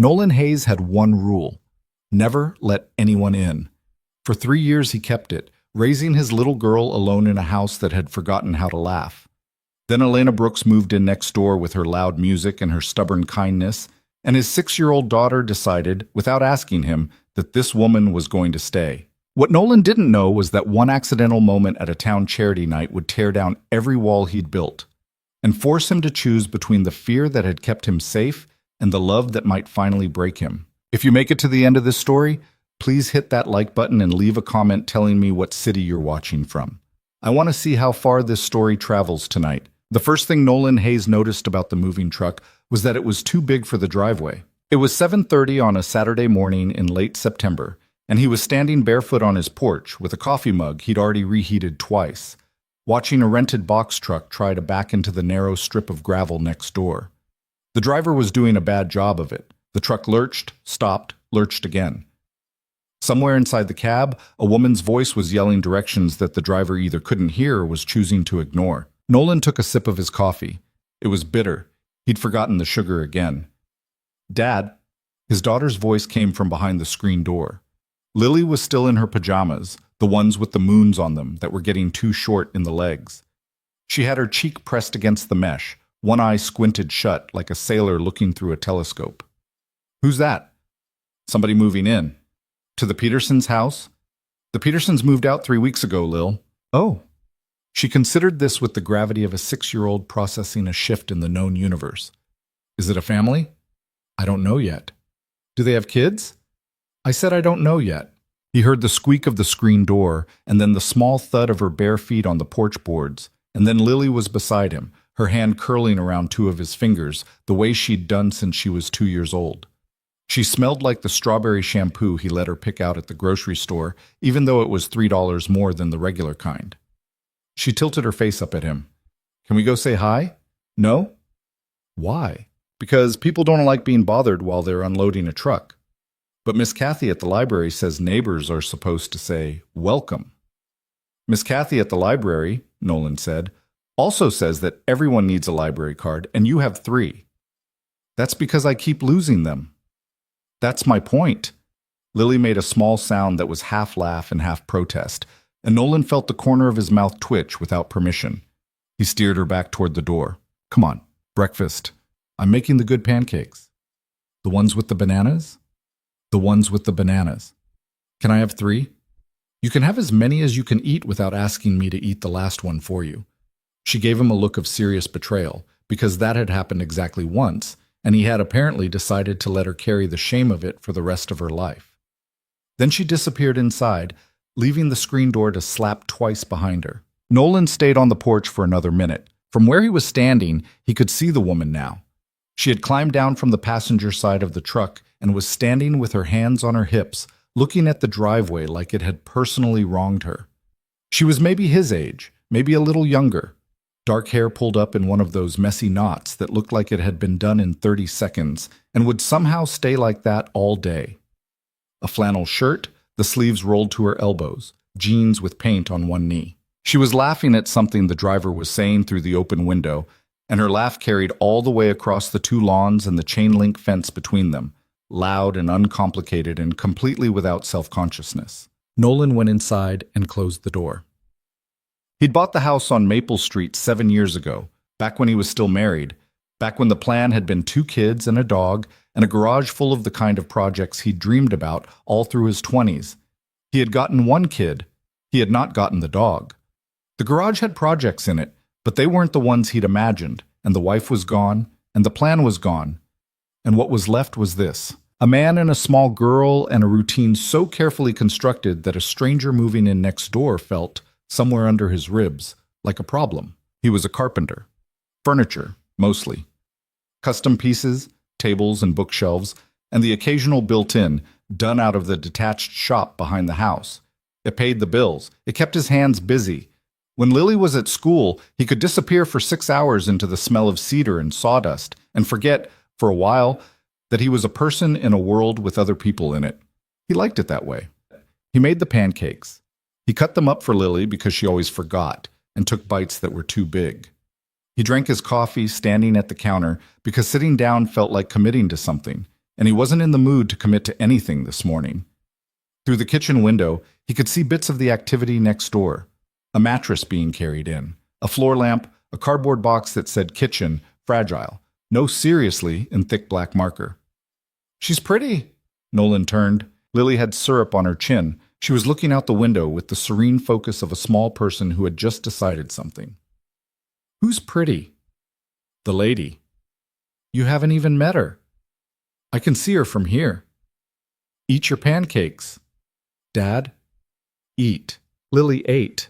Nolan Hayes had one rule: never let anyone in. For 3 years he kept it, raising his little girl alone in a house that had forgotten how to laugh. Then Elena Brooks moved in next door with her loud music and her stubborn kindness, and his 6-year-old daughter decided, without asking him, that this woman was going to stay. What Nolan didn't know was that one accidental moment at a town charity night would tear down every wall he'd built, and force him to choose between the fear that had kept him safe and the love that might finally break him. If you make it to the end of this story, please hit that like button and leave a comment telling me what city you're watching from. I want to see how far this story travels tonight. The first thing Nolan Hayes noticed about the moving truck was that it was too big for the driveway. It was 7:30 on a Saturday morning in late September, and he was standing barefoot on his porch with a coffee mug he'd already reheated twice, watching a rented box truck try to back into the narrow strip of gravel next door. The driver was doing a bad job of it. The truck lurched, stopped, lurched again. Somewhere inside the cab, a woman's voice was yelling directions that the driver either couldn't hear or was choosing to ignore. Nolan took a sip of his coffee. It was bitter. He'd forgotten the sugar again. "Dad." His daughter's voice came from behind the screen door. Lily was still in her pajamas, the ones with the moons on them that were getting too short in the legs. She had her cheek pressed against the mesh, one eye squinted shut like a sailor looking through a telescope. "Who's that?" "Somebody moving in." "To the Petersons' house?" "The Petersons moved out 3 weeks ago, Lil." "Oh." She considered this with the gravity of a 6-year-old processing a shift in the known universe. "Is it a family?" "I don't know yet." "Do they have kids?" "I said I don't know yet." He heard the squeak of the screen door, and then the small thud of her bare feet on the porch boards, and then Lily was beside him, her hand curling around 2 of his fingers, the way she'd done since she was 2 years old. She smelled like the strawberry shampoo he let her pick out at the grocery store, even though it was $3 more than the regular kind. She tilted her face up at him. "Can we go say hi?" "No." "Why?" "Because people don't like being bothered while they're unloading a truck." "But Miss Kathy at the library says neighbors are supposed to say, 'Welcome.'" "Miss Kathy at the library," Nolan said, "also says that everyone needs a library card, and you have 3. "That's because I keep losing them." "That's my point." Lily made a small sound that was half laugh and half protest, and Nolan felt the corner of his mouth twitch without permission. He steered her back toward the door. "Come on, breakfast. I'm making the good pancakes." "The ones with the bananas?" "The ones with the bananas." "Can I have 3? "You can have as many as you can eat without asking me to eat the last one for you." She gave him a look of serious betrayal, because that had happened exactly once, and he had apparently decided to let her carry the shame of it for the rest of her life. Then she disappeared inside, leaving the screen door to slap twice behind her. Nolan stayed on the porch for another minute. From where he was standing, he could see the woman now. She had climbed down from the passenger side of the truck and was standing with her hands on her hips, looking at the driveway like it had personally wronged her. She was maybe his age, maybe a little younger. Dark hair pulled up in one of those messy knots that looked like it had been done in 30 seconds and would somehow stay like that all day. A flannel shirt, the sleeves rolled to her elbows, jeans with paint on one knee. She was laughing at something the driver was saying through the open window, and her laugh carried all the way across the 2 lawns and the chain-link fence between them, loud and uncomplicated and completely without self-consciousness. Nolan went inside and closed the door. He'd bought the house on Maple Street 7 years ago, back when he was still married, back when the plan had been 2 kids and a dog, and a garage full of the kind of projects he'd dreamed about all through his 20s. He had gotten 1 kid. He had not gotten the dog. The garage had projects in it, but they weren't the ones he'd imagined, and the wife was gone, and the plan was gone. And what was left was this: a man and a small girl and a routine so carefully constructed that a stranger moving in next door felt, somewhere under his ribs, like a problem. He was a carpenter. Furniture, mostly. Custom pieces, tables and bookshelves, and the occasional built-in, done out of the detached shop behind the house. It paid the bills. It kept his hands busy. When Lily was at school, he could disappear for 6 hours into the smell of cedar and sawdust and forget, for a while, that he was a person in a world with other people in it. He liked it that way. He made the pancakes. He cut them up for Lily because she always forgot and took bites that were too big. He drank his coffee standing at the counter because sitting down felt like committing to something. and he wasn't in the mood to commit to anything this morning. Through the kitchen window, he could see bits of the activity next door. A mattress being carried in, a floor lamp, a cardboard box that said kitchen, fragile, no seriously in thick black marker. She's pretty. Nolan turned. Lily had syrup on her chin. She was looking out the window with the serene focus of a small person who had just decided something. Who's pretty? The lady. You haven't even met her. I can see her from here. Eat your pancakes. Dad? Eat. Lily ate.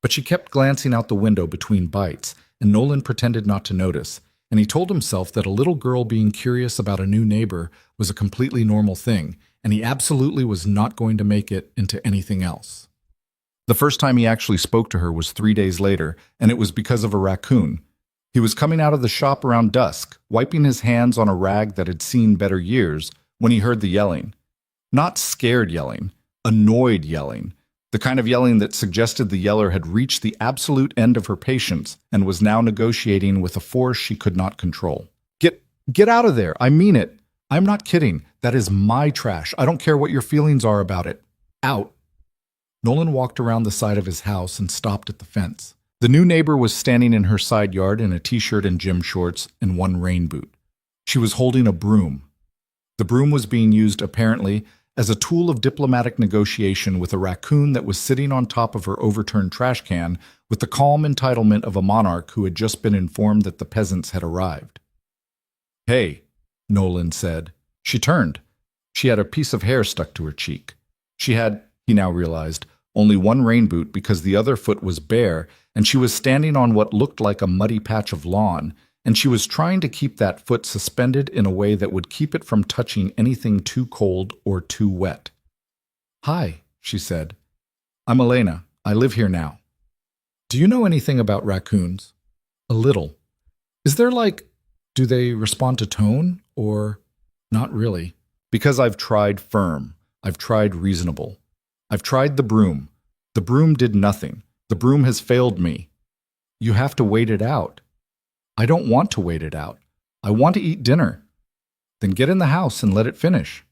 But she kept glancing out the window between bites, and Nolan pretended not to notice, and he told himself that a little girl being curious about a new neighbor was a completely normal thing, and he absolutely was not going to make it into anything else. The first time he actually spoke to her was 3 days later, and it was because of a raccoon. He was coming out of the shop around dusk, wiping his hands on a rag that had seen better years, when he heard the yelling. Not scared yelling, annoyed yelling. The kind of yelling that suggested the yeller had reached the absolute end of her patience and was now negotiating with a force she could not control. Get out of there. I mean it. I'm not kidding. That is my trash. I don't care what your feelings are about it. Out. Nolan walked around the side of his house and stopped at the fence. The new neighbor was standing in her side yard in a t-shirt and gym shorts and one rain boot. She was holding a broom. The broom was being used, apparently, as a tool of diplomatic negotiation with a raccoon that was sitting on top of her overturned trash can with the calm entitlement of a monarch who had just been informed that the peasants had arrived. Hey, Nolan said. She turned. She had a piece of hair stuck to her cheek. She had, he now realized, only one rain boot because the other foot was bare, and she was standing on what looked like a muddy patch of lawn, and she was trying to keep that foot suspended in a way that would keep it from touching anything too cold or too wet. Hi, she said. I'm Elena. I live here now. Do you know anything about raccoons? A little. Is there do they respond to tone, or not really? Because I've tried firm. I've tried reasonable. I've tried the broom. The broom did nothing. The broom has failed me. You have to wait it out. I don't want to wait it out. I want to eat dinner. Then get in the house and let it finish.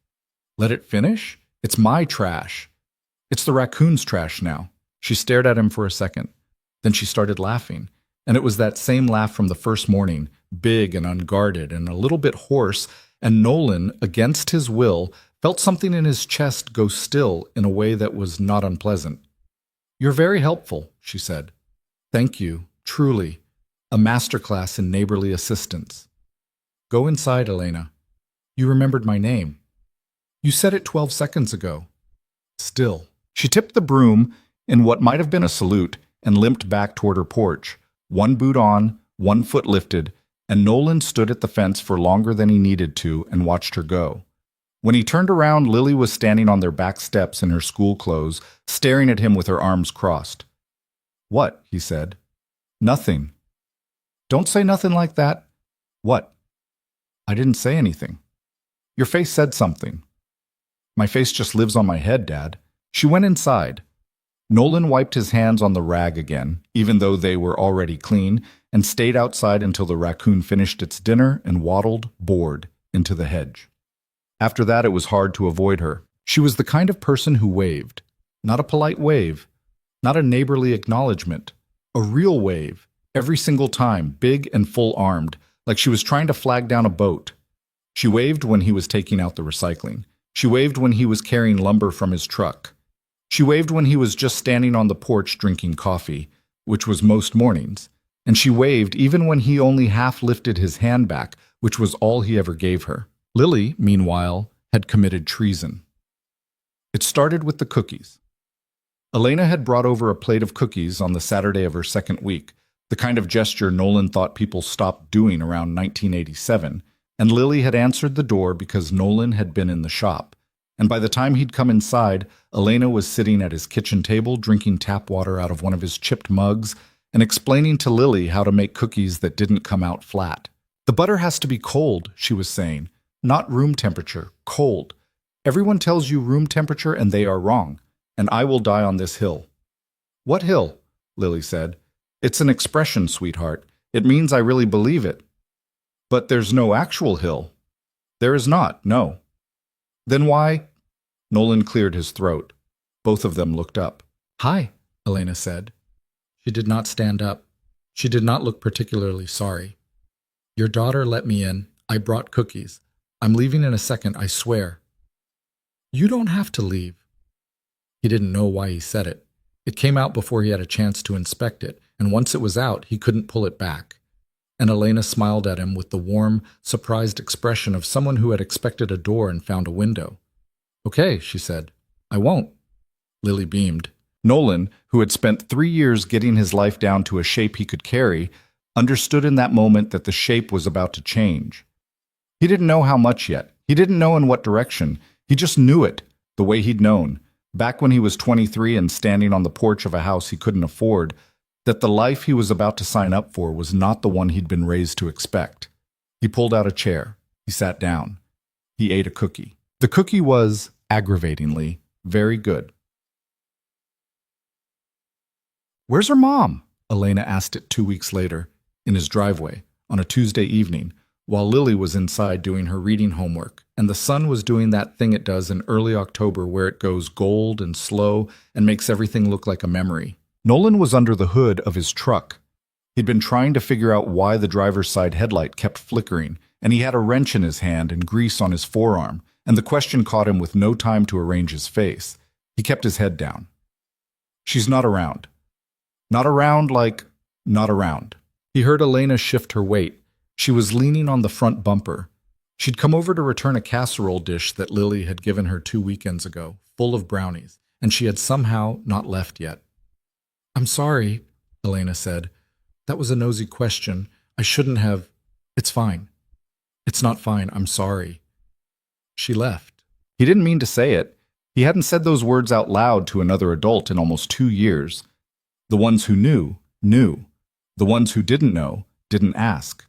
Let it finish? It's my trash. It's the raccoon's trash now. She stared at him for a second. Then she started laughing. And it was that same laugh from the first morning, big and unguarded and a little bit hoarse, and Nolan, against his will, felt something in his chest go still in a way that was not unpleasant. You're very helpful, she said. Thank you, truly. A masterclass in neighborly assistance. Go inside, Elena. You remembered my name. You said it 12 seconds ago. Still. She tipped the broom in what might have been a salute and limped back toward her porch, one boot on, one foot lifted, and Nolan stood at the fence for longer than he needed to and watched her go. When he turned around, Lily was standing on their back steps in her school clothes, staring at him with her arms crossed. What? He said. Nothing. Don't say nothing like that. What? I didn't say anything. Your face said something. My face just lives on my head, Dad. She went inside. Nolan wiped his hands on the rag again, even though they were already clean, and stayed outside until the raccoon finished its dinner and waddled, bored, into the hedge. After that, it was hard to avoid her. She was the kind of person who waved. Not a polite wave. Not a neighborly acknowledgement. A real wave. Every single time, big and full-armed, like she was trying to flag down a boat. She waved when he was taking out the recycling. She waved when he was carrying lumber from his truck. She waved when he was just standing on the porch drinking coffee, which was most mornings. And she waved even when he only half lifted his hand back, which was all he ever gave her. Lily, meanwhile, had committed treason. It started with the cookies. Elena had brought over a plate of cookies on the Saturday of her second week, the kind of gesture Nolan thought people stopped doing around 1987, and Lily had answered the door because Nolan had been in the shop. And by the time he'd come inside, Elena was sitting at his kitchen table drinking tap water out of one of his chipped mugs and explaining to Lily how to make cookies that didn't come out flat. The butter has to be cold, she was saying. Not room temperature, cold. Everyone tells you room temperature and they are wrong, and I will die on this hill. What hill? Lily said. It's an expression, sweetheart. It means I really believe it. But there's no actual hill. There is not, no. Then why? Nolan cleared his throat. Both of them looked up. Hi, Elena said. She did not stand up. She did not look particularly sorry. Your daughter let me in. I brought cookies. I'm leaving in a second, I swear. You don't have to leave. He didn't know why he said it. It came out before he had a chance to inspect it, and once it was out, he couldn't pull it back. And Elena smiled at him with the warm, surprised expression of someone who had expected a door and found a window. Okay, she said. I won't. Lily beamed. Nolan, who had spent 3 years getting his life down to a shape he could carry, understood in that moment that the shape was about to change. He didn't know how much yet. He didn't know in what direction. He just knew it, the way he'd known, back when he was 23 and standing on the porch of a house he couldn't afford, that the life he was about to sign up for was not the one he'd been raised to expect. He pulled out a chair. He sat down. He ate a cookie. The cookie was, aggravatingly, very good. Where's her mom? Elena asked it 2 weeks later, in his driveway, on a Tuesday evening, while Lily was inside doing her reading homework, and the sun was doing that thing it does in early October where it goes gold and slow and makes everything look like a memory. Nolan was under the hood of his truck. He'd been trying to figure out why the driver's side headlight kept flickering, and he had a wrench in his hand and grease on his forearm, and the question caught him with no time to arrange his face. He kept his head down. She's not around. Not around like not around. He heard Elena shift her weight. She was leaning on the front bumper. She'd come over to return a casserole dish that Lily had given her 2 weekends ago, full of brownies, and she had somehow not left yet. I'm sorry, Elena said. That was a nosy question. I shouldn't have. It's fine. It's not fine. I'm sorry. She left. He didn't mean to say it. He hadn't said those words out loud to another adult in almost 2 years. The ones who knew, knew. The ones who didn't know, didn't ask.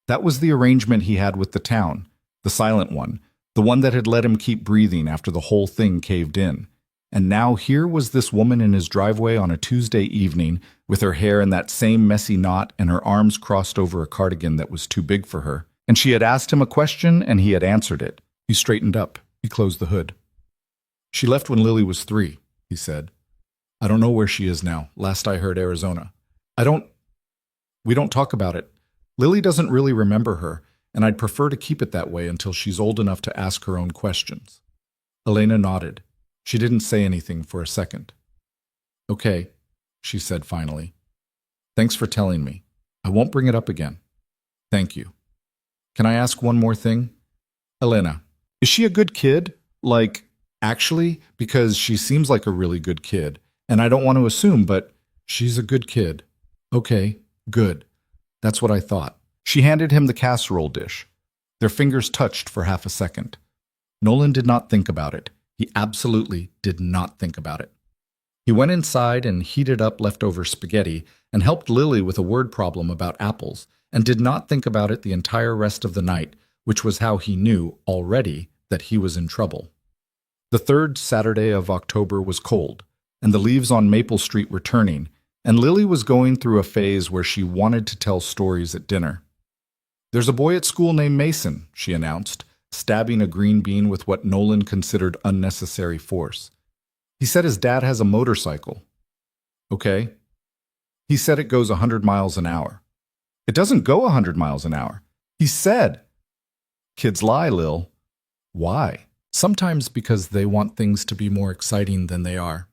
That was the arrangement he had with the town, the silent one, the one that had let him keep breathing after the whole thing caved in. And now here was this woman in his driveway on a Tuesday evening, with her hair in that same messy knot and her arms crossed over a cardigan that was too big for her. And she had asked him a question, and he had answered it. He straightened up. He closed the hood. She left when Lily was 3, he said. I don't know where she is now. Last I heard, Arizona. We don't talk about it. Lily doesn't really remember her, and I'd prefer to keep it that way until she's old enough to ask her own questions. Elena nodded. She didn't say anything for a second. Okay, she said finally. Thanks for telling me. I won't bring it up again. Thank you. Can I ask one more thing? Elena, is she a good kid? Like, actually, because she seems like a really good kid, and I don't want to assume, but she's a good kid. Okay, good. That's what I thought. She handed him the casserole dish. Their fingers touched for half a second. Nolan did not think about it. He absolutely did not think about it. He went inside and heated up leftover spaghetti and helped Lily with a word problem about apples and did not think about it the entire rest of the night, which was how he knew already that he was in trouble. The 3rd Saturday of October was cold, and the leaves on Maple Street were turning, and Lily was going through a phase where she wanted to tell stories at dinner. There's a boy at school named Mason, she announced, stabbing a green bean with what Nolan considered unnecessary force. He said his dad has a motorcycle. Okay. He said it goes 100 miles an hour. It doesn't go 100 miles an hour. He said. Kids lie, Lil. Why? Sometimes because they want things to be more exciting than they are.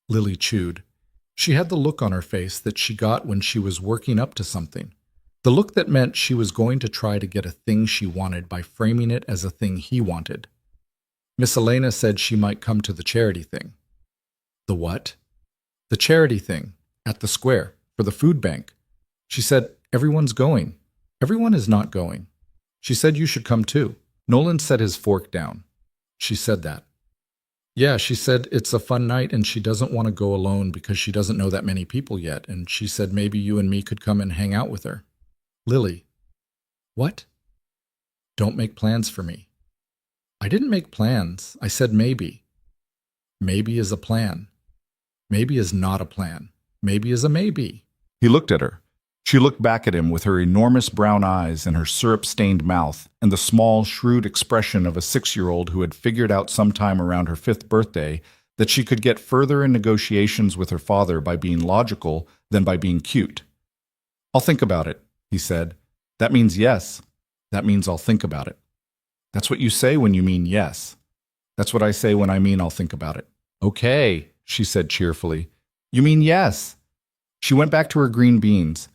Lily chewed. She had the look on her face that she got when she was working up to something. The look that meant she was going to try to get a thing she wanted by framing it as a thing he wanted. Miss Elena said she might come to the charity thing. The what? The charity thing, at the square, for the food bank. She said, everyone's going. Everyone is not going. She said you should come too. Nolan set his fork down. She said that. Yeah, she said it's a fun night and she doesn't want to go alone because she doesn't know that many people yet, and she said maybe you and me could come and hang out with her. Lily. What? Don't make plans for me. I didn't make plans. I said maybe. Maybe is a plan. Maybe is not a plan. Maybe is a maybe. He looked at her. She looked back at him with her enormous brown eyes and her syrup-stained mouth and the small, shrewd expression of a 6-year-old who had figured out sometime around her 5th birthday that she could get further in negotiations with her father by being logical than by being cute. "I'll think about it," he said. "That means yes. That means I'll think about it." "That's what you say when you mean yes." "That's what I say when I mean I'll think about it." "Okay," she said cheerfully. "You mean yes." She went back to her green beans.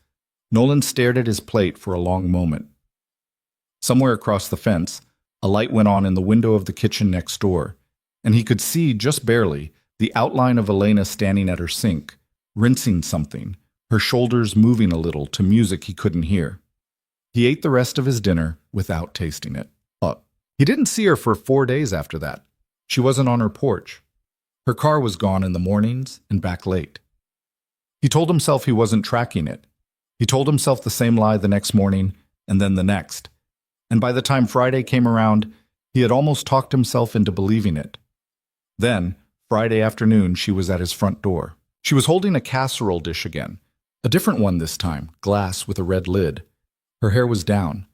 Nolan stared at his plate for a long moment. Somewhere across the fence, a light went on in the window of the kitchen next door, and he could see, just barely, the outline of Elena standing at her sink, rinsing something, her shoulders moving a little to music he couldn't hear. He ate the rest of his dinner without tasting it. He didn't see her for 4 days after that. She wasn't on her porch. Her car was gone in the mornings and back late. He told himself he wasn't tracking it. He told himself the same lie the next morning, and then the next. And by the time Friday came around, he had almost talked himself into believing it. Then, Friday afternoon, she was at his front door. She was holding a casserole dish again. A different one this time, glass with a red lid. Her hair was down.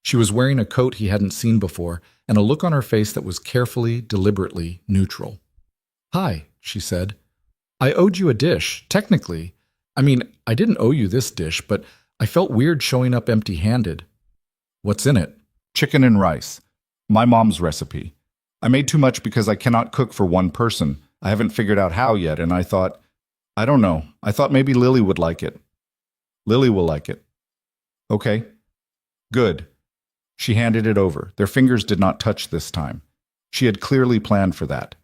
She was wearing a coat he hadn't seen before, and a look on her face that was carefully, deliberately neutral. "Hi," she said. "I owed you a dish, technically. I mean, I didn't owe you this dish, but I felt weird showing up empty-handed." "What's in it?" "Chicken and rice. My mom's recipe. I made too much because I cannot cook for one person. I haven't figured out how yet, and I don't know. I thought maybe Lily would like it." "Lily will like it." "Okay. Good." She handed it over. Their fingers did not touch this time. She had clearly planned for that.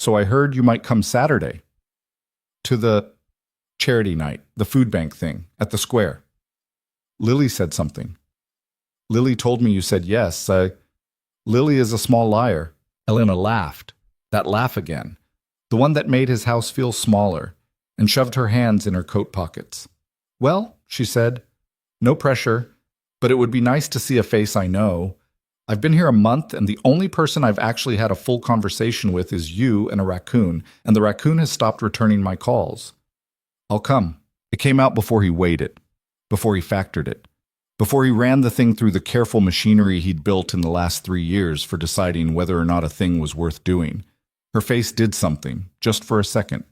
"So I heard you might come Saturday." "To the charity night, the food bank thing, at the square." "Lily said something." "Lily told me you said yes. Lily is a small liar." Elena laughed. That laugh again. The one that made his house feel smaller, and shoved her hands in her coat pockets. "Well," she said, "no pressure. But it would be nice to see a face I know. I've been here a month, and the only person I've actually had a full conversation with is you and a raccoon, and the raccoon has stopped returning my calls." "I'll come." It came out before he weighed it, before he factored it, before he ran the thing through the careful machinery he'd built in the last 3 years for deciding whether or not a thing was worth doing. Her face did something, just for a second.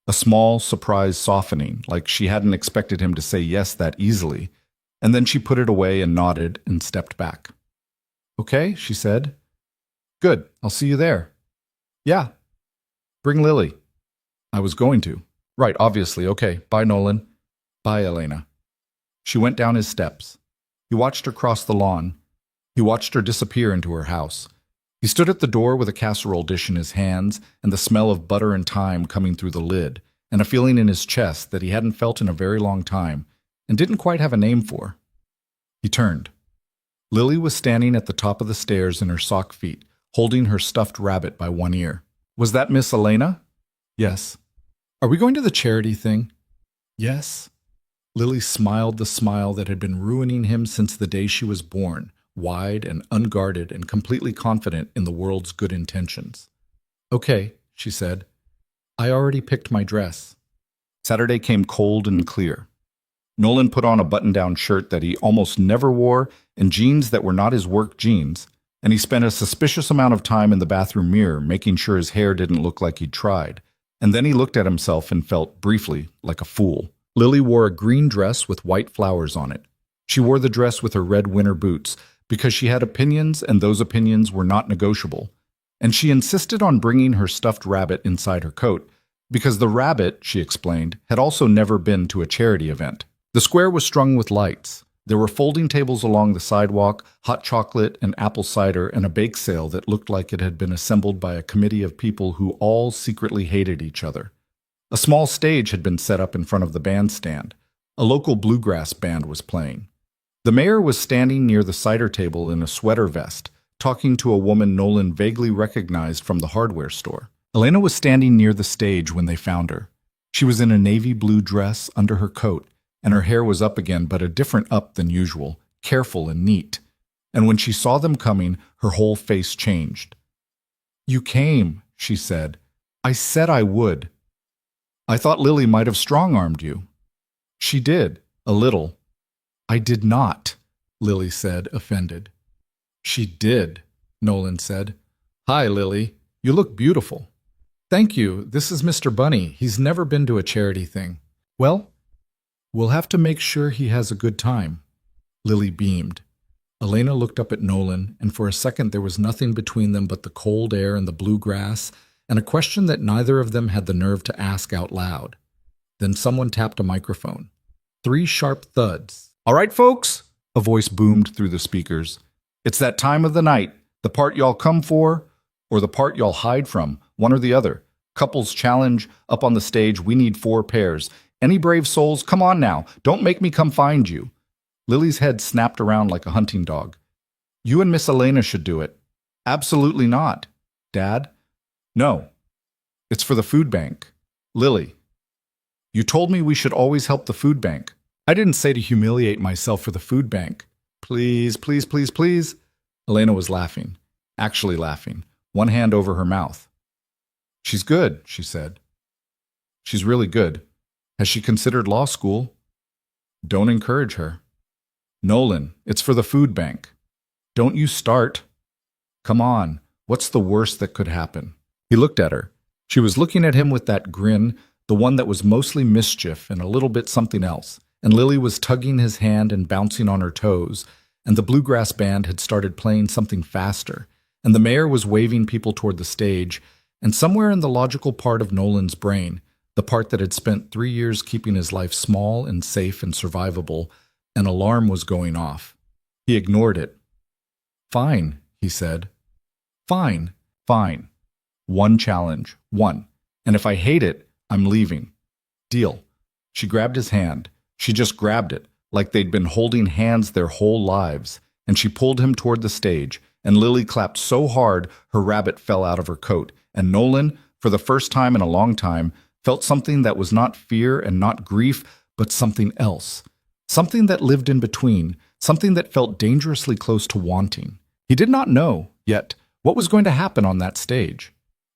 A small, surprised softening, like she hadn't expected him to say yes that easily. And then she put it away and nodded and stepped back. "Okay," she said. "Good, I'll see you there." "Yeah. Bring Lily." "I was going to." "Right, obviously. Okay, bye, Nolan." "Bye, Elena." She went down his steps. He watched her cross the lawn. He watched her disappear into her house. He stood at the door with a casserole dish in his hands and the smell of butter and thyme coming through the lid, and a feeling in his chest that he hadn't felt in a very long time, and didn't quite have a name for. He turned. Lily was standing at the top of the stairs in her sock feet, holding her stuffed rabbit by one ear. "Was that Miss Elena?" "Yes." "Are we going to the charity thing?" "Yes." Lily smiled the smile that had been ruining him since the day she was born, wide and unguarded and completely confident in the world's good intentions. "Okay," she said. "I already picked my dress." Saturday came cold and clear. Nolan put on a button-down shirt that he almost never wore and jeans that were not his work jeans, and he spent a suspicious amount of time in the bathroom mirror making sure his hair didn't look like he'd tried. And then he looked at himself and felt, briefly, like a fool. Lily wore a green dress with white flowers on it. She wore the dress with her red winter boots because she had opinions and those opinions were not negotiable. And she insisted on bringing her stuffed rabbit inside her coat because the rabbit, she explained, had also never been to a charity event. The square was strung with lights. There were folding tables along the sidewalk, hot chocolate and apple cider, and a bake sale that looked like it had been assembled by a committee of people who all secretly hated each other. A small stage had been set up in front of the bandstand. A local bluegrass band was playing. The mayor was standing near the cider table in a sweater vest, talking to a woman Nolan vaguely recognized from the hardware store. Elena was standing near the stage when they found her. She was in a navy blue dress under her coat, and her hair was up again, but a different up than usual, careful and neat. And when she saw them coming, her whole face changed. "You came," she said. "I said I would." "I thought Lily might have strong-armed you." "She did." A little. I did not, Lily said, offended. She did, Nolan said. Hi, Lily. You look beautiful. Thank you. This is Mr. Bunny. He's never been to a charity thing. Well, we'll have to make sure he has a good time. Lily beamed. Elena looked up at Nolan, and for a second there was nothing between them but the cold air and the blue grass, and a question that neither of them had the nerve to ask out loud. Then someone tapped a microphone. 3 sharp thuds. All right, folks, a voice boomed through the speakers. It's that time of the night, the part y'all come for, or the part y'all hide from, one or the other. Couples challenge, up on the stage, we need 4 pairs. Any brave souls, come on now, don't make me come find you. Lily's head snapped around like a hunting dog. You and Miss Elena should do it. Absolutely not. Dad? No. It's for the food bank. Lily. You told me we should always help the food bank. I didn't say to humiliate myself for the food bank. Please, please, please, please. Elena was laughing. Actually laughing. One hand over her mouth. She's good, she said. She's really good. Has she considered law school? Don't encourage her. Nolan, it's for the food bank. Don't you start. Come on, what's the worst that could happen? He looked at her. She was looking at him with that grin, the one that was mostly mischief and a little bit something else, and Lily was tugging his hand and bouncing on her toes, and the bluegrass band had started playing something faster, and the mayor was waving people toward the stage, and somewhere in the logical part of Nolan's brain, the part that had spent 3 years keeping his life small and safe and survivable, an alarm was going off. He ignored it. Fine, he said. Fine, fine. 1 challenge, 1. And if I hate it, I'm leaving. Deal. She grabbed his hand. She just grabbed it, like they'd been holding hands their whole lives, and she pulled him toward the stage, and Lily clapped so hard her rabbit fell out of her coat, and Nolan, for the first time in a long time, felt something that was not fear and not grief, but something else. Something that lived in between, something that felt dangerously close to wanting. He did not know, yet, what was going to happen on that stage.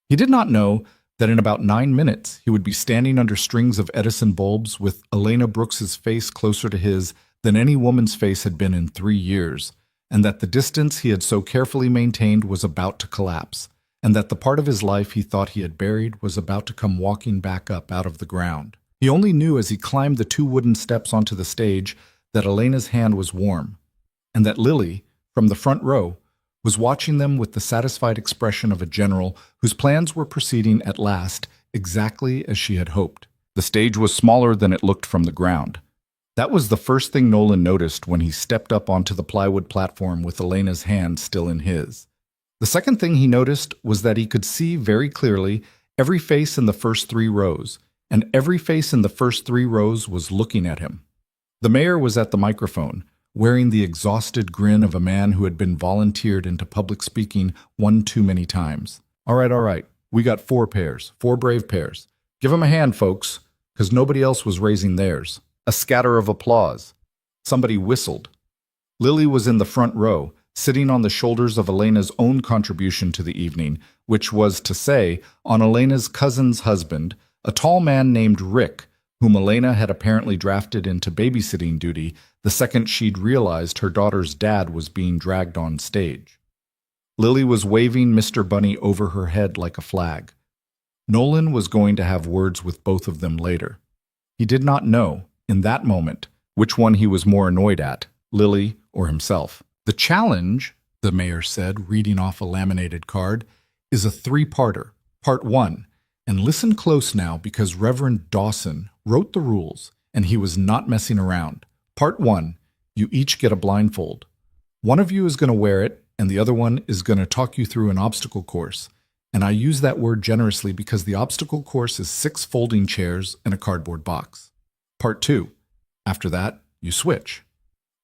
He did not know that in about 9 minutes he would be standing under strings of Edison bulbs with Elena Brooks's face closer to his than any woman's face had been in 3 years, and that the distance he had so carefully maintained was about to collapse, and that the part of his life he thought he had buried was about to come walking back up out of the ground. He only knew as he climbed the 2 wooden steps onto the stage that Elena's hand was warm, and that Lily, from the front row, was watching them with the satisfied expression of a general whose plans were proceeding at last exactly as she had hoped. The stage was smaller than it looked from the ground. That was the first thing Nolan noticed when he stepped up onto the plywood platform with Elena's hand still in his. The second thing he noticed was that he could see very clearly every face in the first 3 rows, and every face in the first 3 rows was looking at him. The mayor was at the microphone, wearing the exhausted grin of a man who had been volunteered into public speaking 1 too many times. All right, we got 4 pairs, 4 brave pairs. Give 'em a hand, folks, because nobody else was raising theirs. A scatter of applause. Somebody whistled. Lily was in the front row, sitting on the shoulders of Elena's own contribution to the evening, which was to say, on Elena's cousin's husband, a tall man named Rick, whom Elena had apparently drafted into babysitting duty the second she'd realized her daughter's dad was being dragged on stage. Lily was waving Mr. Bunny over her head like a flag. Nolan was going to have words with both of them later. He did not know, in that moment, which one he was more annoyed at, Lily or himself. The challenge, the mayor said, reading off a laminated card, is a 3-parter. Part 1. And listen close now because Reverend Dawson wrote the rules and he was not messing around. Part 1. You each get a blindfold. One of you is going to wear it and the other one is going to talk you through an obstacle course. And I use that word generously because the obstacle course is 6 folding chairs and a cardboard box. Part 2. After that, you switch.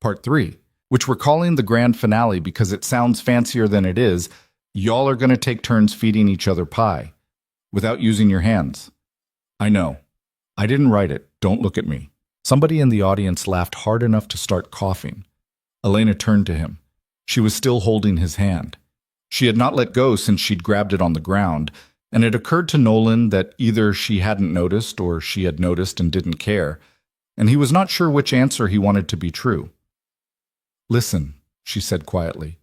Part 3, which we're calling the grand finale because it sounds fancier than it is, y'all are going to take turns feeding each other pie. Without using your hands. I know. I didn't write it. Don't look at me. Somebody in the audience laughed hard enough to start coughing. Elena turned to him. She was still holding his hand. She had not let go since she'd grabbed it on the ground, and it occurred to Nolan that either she hadn't noticed or she had noticed and didn't care. and he was not sure which answer he wanted to be true. "Listen," she said quietly.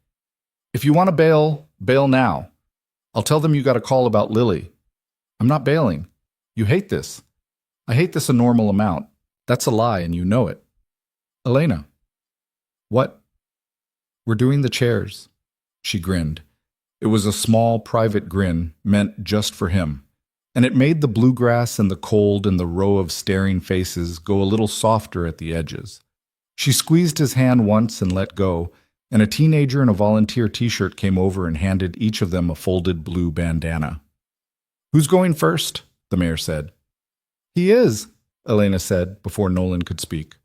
"If you want to bail, bail now. I'll tell them you got a call about Lily." "I'm not bailing. You hate this." "I hate this a normal amount. That's a lie, and you know it." "Elena." "What?" "We're doing the chairs." She grinned. It was a small, private grin meant just for him, and it made the bluegrass and the cold and the row of staring faces go a little softer at the edges. She squeezed his hand once and let go, and a teenager in a volunteer t-shirt came over and handed each of them a folded blue bandana. "Who's going first?" the mayor said. "He is," Elena said before Nolan could speak.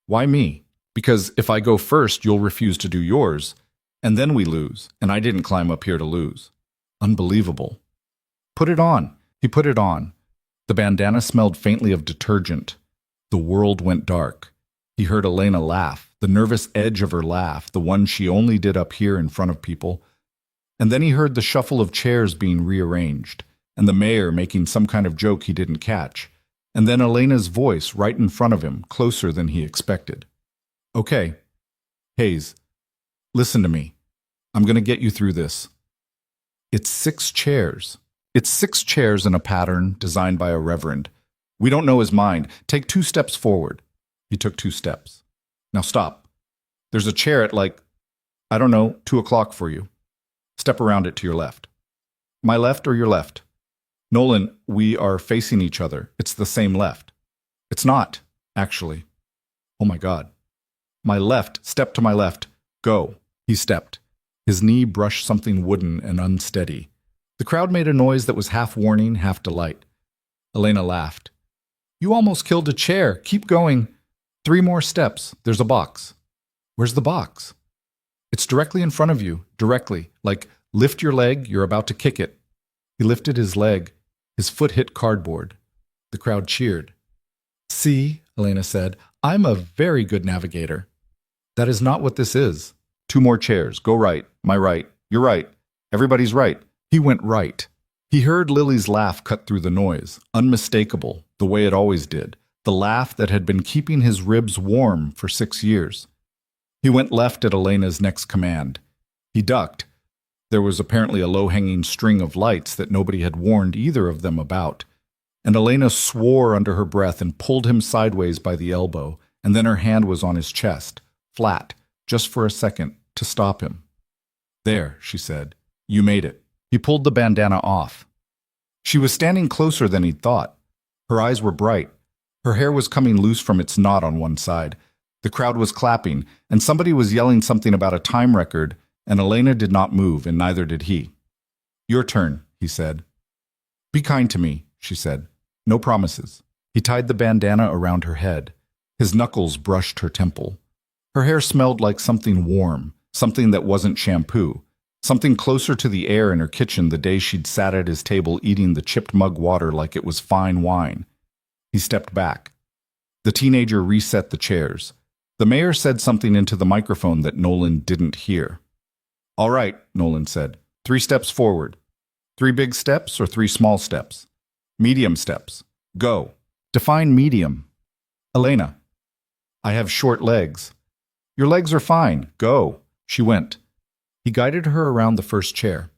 "Why me? Because if I go first, you'll refuse to do yours, and then we lose, and I didn't climb up here to lose." Unbelievable. "Put it on." He put it on. The bandana smelled faintly of detergent. The world went dark. He heard Elena laugh, the nervous edge of her laugh, the one she only did up here in front of people. And then he heard the shuffle of chairs being rearranged, and the mayor making some kind of joke he didn't catch, and then Elena's voice right in front of him, closer than he expected. "Okay, Hayes, listen to me. I'm going to get you through this. It's 6 chairs. It's 6 chairs in a pattern designed by a reverend. We don't know his mind. Take 2 steps forward." He took 2 steps. "Now stop. There's a chair at 2 o'clock for you. Step around it to your left." "My left or your left?" "Nolan, we are facing each other. It's the same left." "It's not, actually." "Oh my God." "My left. Step to my left. Go." He stepped. His knee brushed something wooden and unsteady. The crowd made a noise that was half warning, half delight. Elena laughed. "You almost killed a chair. Keep going. 3 more steps. There's a box." "Where's the box?" "It's directly in front of you. Directly. Like, lift your leg. You're about to kick it." He lifted his leg. His foot hit cardboard. The crowd cheered. "See," Elena said, "I'm a very good navigator." "That is not what this is." 2 more chairs. Go right. My right. You're right. Everybody's right. He went right. He heard Lily's laugh cut through the noise, unmistakable, the way it always did, the laugh that had been keeping his ribs warm for 6 years. He went left at Elena's next command. He ducked. There was apparently a low-hanging string of lights that nobody had warned either of them about, and Elena swore under her breath and pulled him sideways by the elbow, and then her hand was on his chest, flat, just for a second, to stop him. "There," she said. "You made it." He pulled the bandana off. She was standing closer than he'd thought. Her eyes were bright. Her hair was coming loose from its knot on one side. The crowd was clapping, and somebody was yelling something about a time record, and Elena did not move, and neither did he. "Your turn," he said. "Be kind to me," she said. "No promises." He tied the bandana around her head. His knuckles brushed her temple. Her hair smelled like something warm, something that wasn't shampoo, something closer to the air in her kitchen the day she'd sat at his table eating the chipped mug water like it was fine wine. He stepped back. The teenager reset the chairs. The mayor said something into the microphone that Nolan didn't hear. "All right," Nolan said. 3 steps forward. 3 big steps or 3 small steps? Medium steps. Go. Define medium. Elena. "I have short legs." "Your legs are fine. Go." She went. He guided her around the first chair.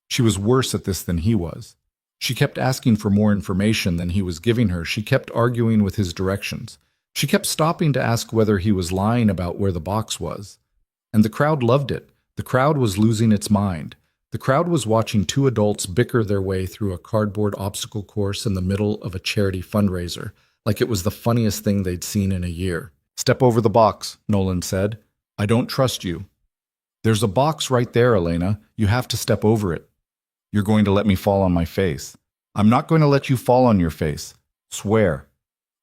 She was worse at this than he was. She kept asking for more information than he was giving her. She kept arguing with his directions. She kept stopping to ask whether he was lying about where the box was. And the crowd loved it. The crowd was losing its mind. The crowd was watching 2 adults bicker their way through a cardboard obstacle course in the middle of a charity fundraiser, like it was the funniest thing they'd seen in a year. "Step over the box," Nolan said. "I don't trust you." "There's a box right there, Elena. You have to step over it." "You're going to let me fall on my face." "I'm not going to let you fall on your face." "Swear."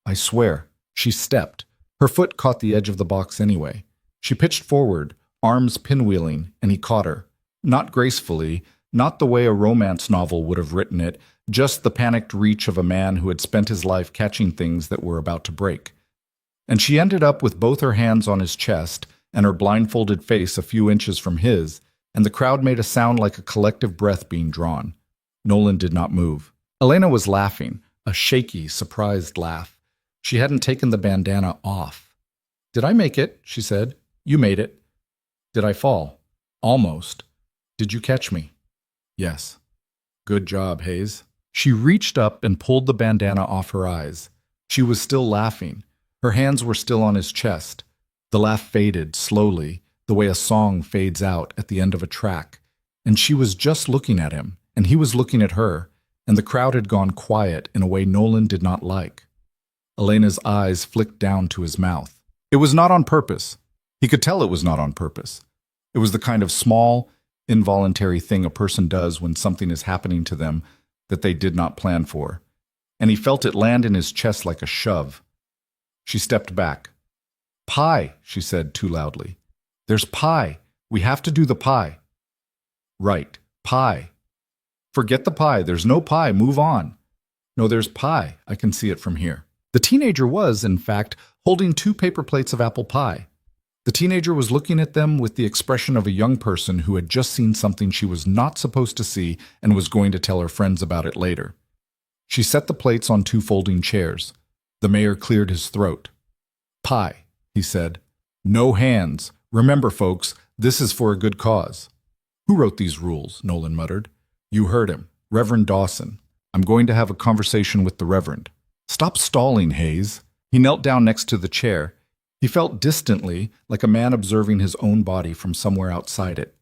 "I swear." She stepped. Her foot caught the edge of the box anyway. She pitched forward, arms pinwheeling, and he caught her. Not gracefully, not the way a romance novel would have written it, just the panicked reach of a man who had spent his life catching things that were about to break. And she ended up with both her hands on his chest and her blindfolded face a few inches from his, and the crowd made a sound like a collective breath being drawn. Nolan did not move. Elena was laughing, a shaky, surprised laugh. She hadn't taken the bandana off. "Did I make it?" she said. "You made it." "Did I fall?" "Almost." "Did you catch me?" "Yes." "Good job, Hayes." She reached up and pulled the bandana off her eyes. She was still laughing. Her hands were still on his chest. The laugh faded slowly, the way a song fades out at the end of a track, and she was just looking at him, and he was looking at her, and the crowd had gone quiet in a way Nolan did not like. Elena's eyes flicked down to his mouth. It was not on purpose. He could tell it was not on purpose. It was the kind of small, involuntary thing a person does when something is happening to them that they did not plan for, and he felt it land in his chest like a shove. She stepped back. "Pie," she said too loudly. "There's pie. We have to do the pie." "Right, pie." "Forget the pie. There's no pie. Move on." "No, there's pie. I can see it from here." The teenager was, in fact, holding 2 paper plates of apple pie. The teenager was looking at them with the expression of a young person who had just seen something she was not supposed to see and was going to tell her friends about it later. She set the plates on 2 folding chairs. The mayor cleared his throat. "Pie," he said. "No hands. Remember, folks, this is for a good cause." "Who wrote these rules?" Nolan muttered. "You heard him. Reverend Dawson. I'm going to have a conversation with the Reverend." "Stop stalling, Hayes." He knelt down next to the chair. He felt distantly, like a man observing his own body from somewhere outside it.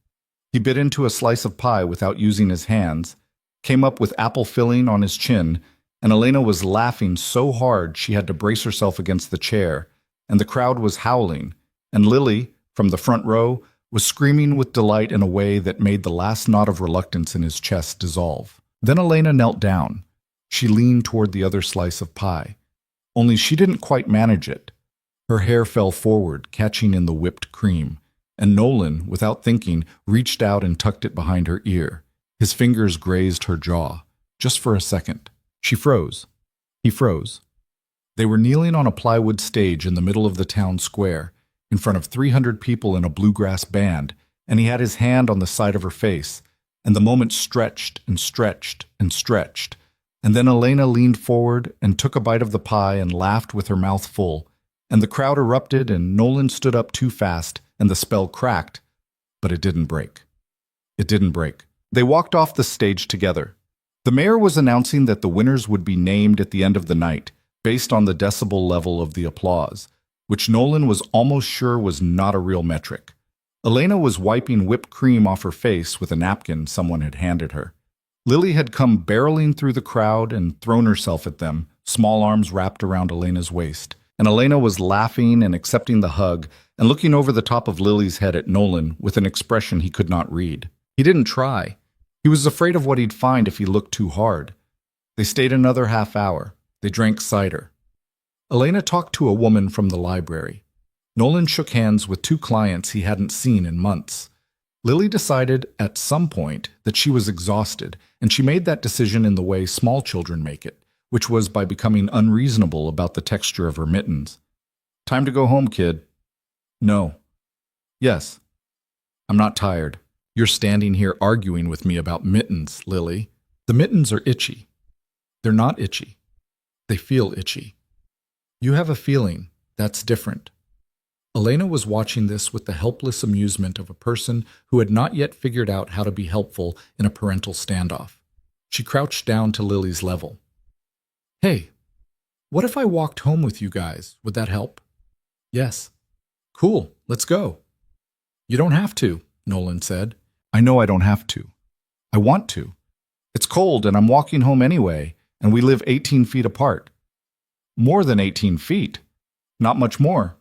He bit into a slice of pie without using his hands, came up with apple filling on his chin, and Elena was laughing so hard she had to brace herself against the chair, and the crowd was howling, and Lily, from the front row, was screaming with delight in a way that made the last knot of reluctance in his chest dissolve. Then Elena knelt down. She leaned toward the other slice of pie. Only she didn't quite manage it. Her hair fell forward, catching in the whipped cream, and Nolan, without thinking, reached out and tucked it behind her ear. His fingers grazed her jaw, just for a second. She froze. He froze. They were kneeling on a plywood stage in the middle of the town square, in front of 300 people in a bluegrass band, and he had his hand on the side of her face, and the moment stretched and stretched and stretched, and then Elena leaned forward and took a bite of the pie and laughed with her mouth full, and the crowd erupted, and Nolan stood up too fast, and the spell cracked, but it didn't break. It didn't break. They walked off the stage together. The mayor was announcing that the winners would be named at the end of the night, based on the decibel level of the applause, which Nolan was almost sure was not a real metric. Elena was wiping whipped cream off her face with a napkin someone had handed her. Lily had come barreling through the crowd and thrown herself at them, small arms wrapped around Elena's waist. And Elena was laughing and accepting the hug and looking over the top of Lily's head at Nolan with an expression he could not read. He didn't try. He was afraid of what he'd find if he looked too hard. They stayed another half hour. They drank cider. Elena talked to a woman from the library. Nolan shook hands with 2 clients he hadn't seen in months. Lily decided at some point that she was exhausted, and she made that decision in the way small children make it, which was by becoming unreasonable about the texture of her mittens. "Time to go home, kid." "No." "Yes." "I'm not tired. You're standing here arguing with me about mittens, Lily. The mittens are itchy." "They're not itchy. They feel itchy." "You have a feeling. That's different." Elena was watching this with the helpless amusement of a person who had not yet figured out how to be helpful in a parental standoff. She crouched down to Lily's level. "Hey, what if I walked home with you guys? Would that help?" "Yes." "Cool, let's go." "You don't have to," Nolan said. "I know I don't have to. I want to. It's cold and I'm walking home anyway, and we live 18 feet apart." "More than 18 feet. Not much more."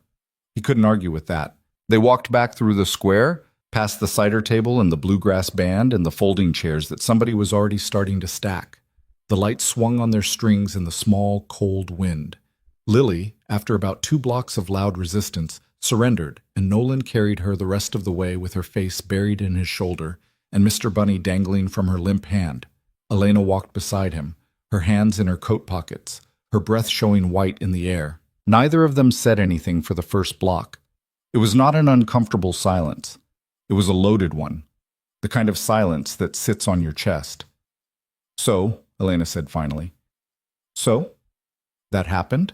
He couldn't argue with that. They walked back through the square, past the cider table and the bluegrass band and the folding chairs that somebody was already starting to stack. The lights swung on their strings in the small, cold wind. Lily, after about 2 blocks of loud resistance, surrendered, and Nolan carried her the rest of the way with her face buried in his shoulder and Mr. Bunny dangling from her limp hand. Elena walked beside him, her hands in her coat pockets, her breath showing white in the air. Neither of them said anything for the first block. It was not an uncomfortable silence. It was a loaded one, the kind of silence that sits on your chest. "So," Elena said finally. "So? That happened?"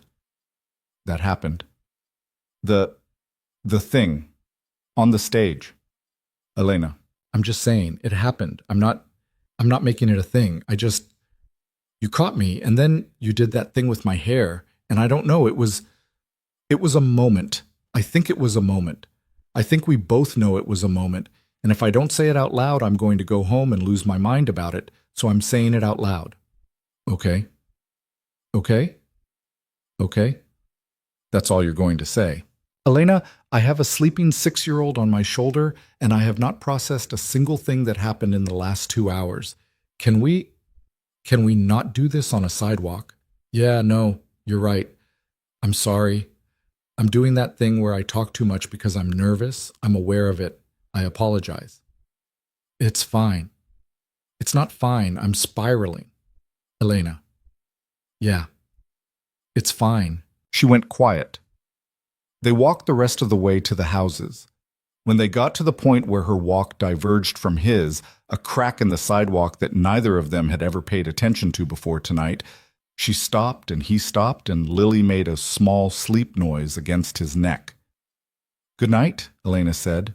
That happened. The thing. On the stage. Elena. I'm just saying, it happened. I'm not making it a thing. You caught me, and then you did that thing with my hair, and I don't know, it was a moment. I think it was a moment. I think we both know it was a moment, and if I don't say it out loud, I'm going to go home and lose my mind about it, so I'm saying it out loud. Okay? Okay? Okay? That's all you're going to say. Elena, I have a sleeping 6-year-old on my shoulder, and I have not processed a single thing that happened in the last 2 hours. Can we not do this on a sidewalk? Yeah, no, you're right. I'm sorry. I'm doing that thing where I talk too much because I'm nervous. I'm aware of it. I apologize. It's fine. It's not fine. I'm spiraling. Elena. Yeah. It's fine. She went quiet. They walked the rest of the way to the houses. When they got to the point where her walk diverged from his, a crack in the sidewalk that neither of them had ever paid attention to before tonight, she stopped and he stopped, and Lily made a small sleep noise against his neck. "Good night," Elena said.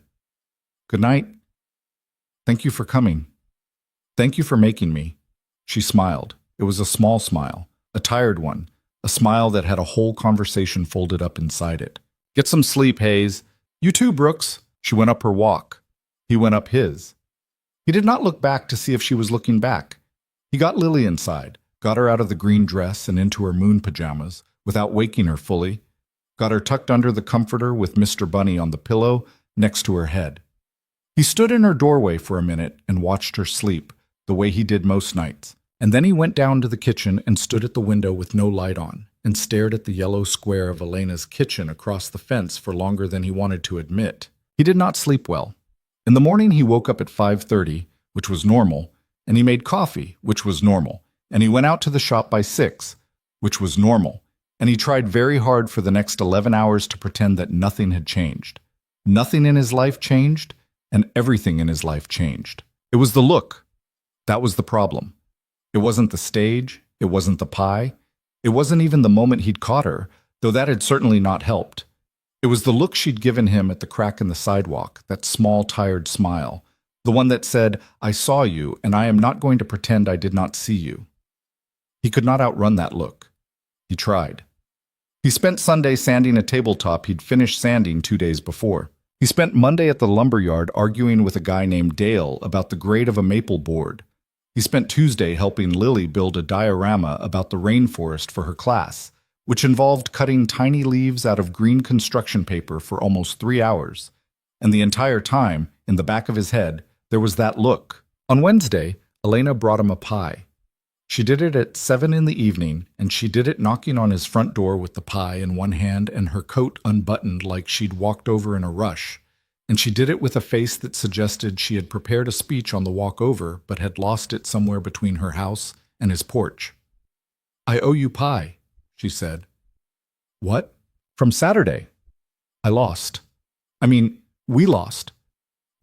"Good night. Thank you for coming. Thank you for making me." She smiled. It was a small smile, a tired one, a smile that had a whole conversation folded up inside it. "Get some sleep, Hayes. You too, Brooks." She went up her walk. He went up his. He did not look back to see if she was looking back. He got Lily inside, got her out of the green dress and into her moon pajamas, without waking her fully, got her tucked under the comforter with Mr. Bunny on the pillow next to her head. He stood in her doorway for a minute and watched her sleep, the way he did most nights, and then he went down to the kitchen and stood at the window with no light on, and stared at the yellow square of Elena's kitchen across the fence for longer than he wanted to admit. He did not sleep well. In the morning he woke up at 5:30, which was normal, and he made coffee, which was normal, and he went out to the shop by 6, which was normal, and he tried very hard for the next 11 hours to pretend that nothing had changed. Nothing in his life changed, and everything in his life changed. It was the look. That was the problem. It wasn't the stage, it wasn't the pie, it wasn't even the moment he'd caught her, though that had certainly not helped. It was the look she'd given him at the crack in the sidewalk, that small, tired smile, the one that said, "I saw you, and I am not going to pretend I did not see you." He could not outrun that look. He tried. He spent Sunday sanding a tabletop he'd finished sanding 2 days before. He spent Monday at the lumberyard arguing with a guy named Dale about the grade of a maple board. He spent Tuesday helping Lily build a diorama about the rainforest for her class, which involved cutting tiny leaves out of green construction paper for almost 3 hours. And the entire time, in the back of his head, there was that look. On Wednesday, Elena brought him a pie. She did it at 7 in the evening, and she did it knocking on his front door with the pie in one hand and her coat unbuttoned like she'd walked over in a rush. And she did it with a face that suggested she had prepared a speech on the walk over but had lost it somewhere between her house and his porch. "I owe you pie," she said. "What?" "From Saturday. I lost. We lost.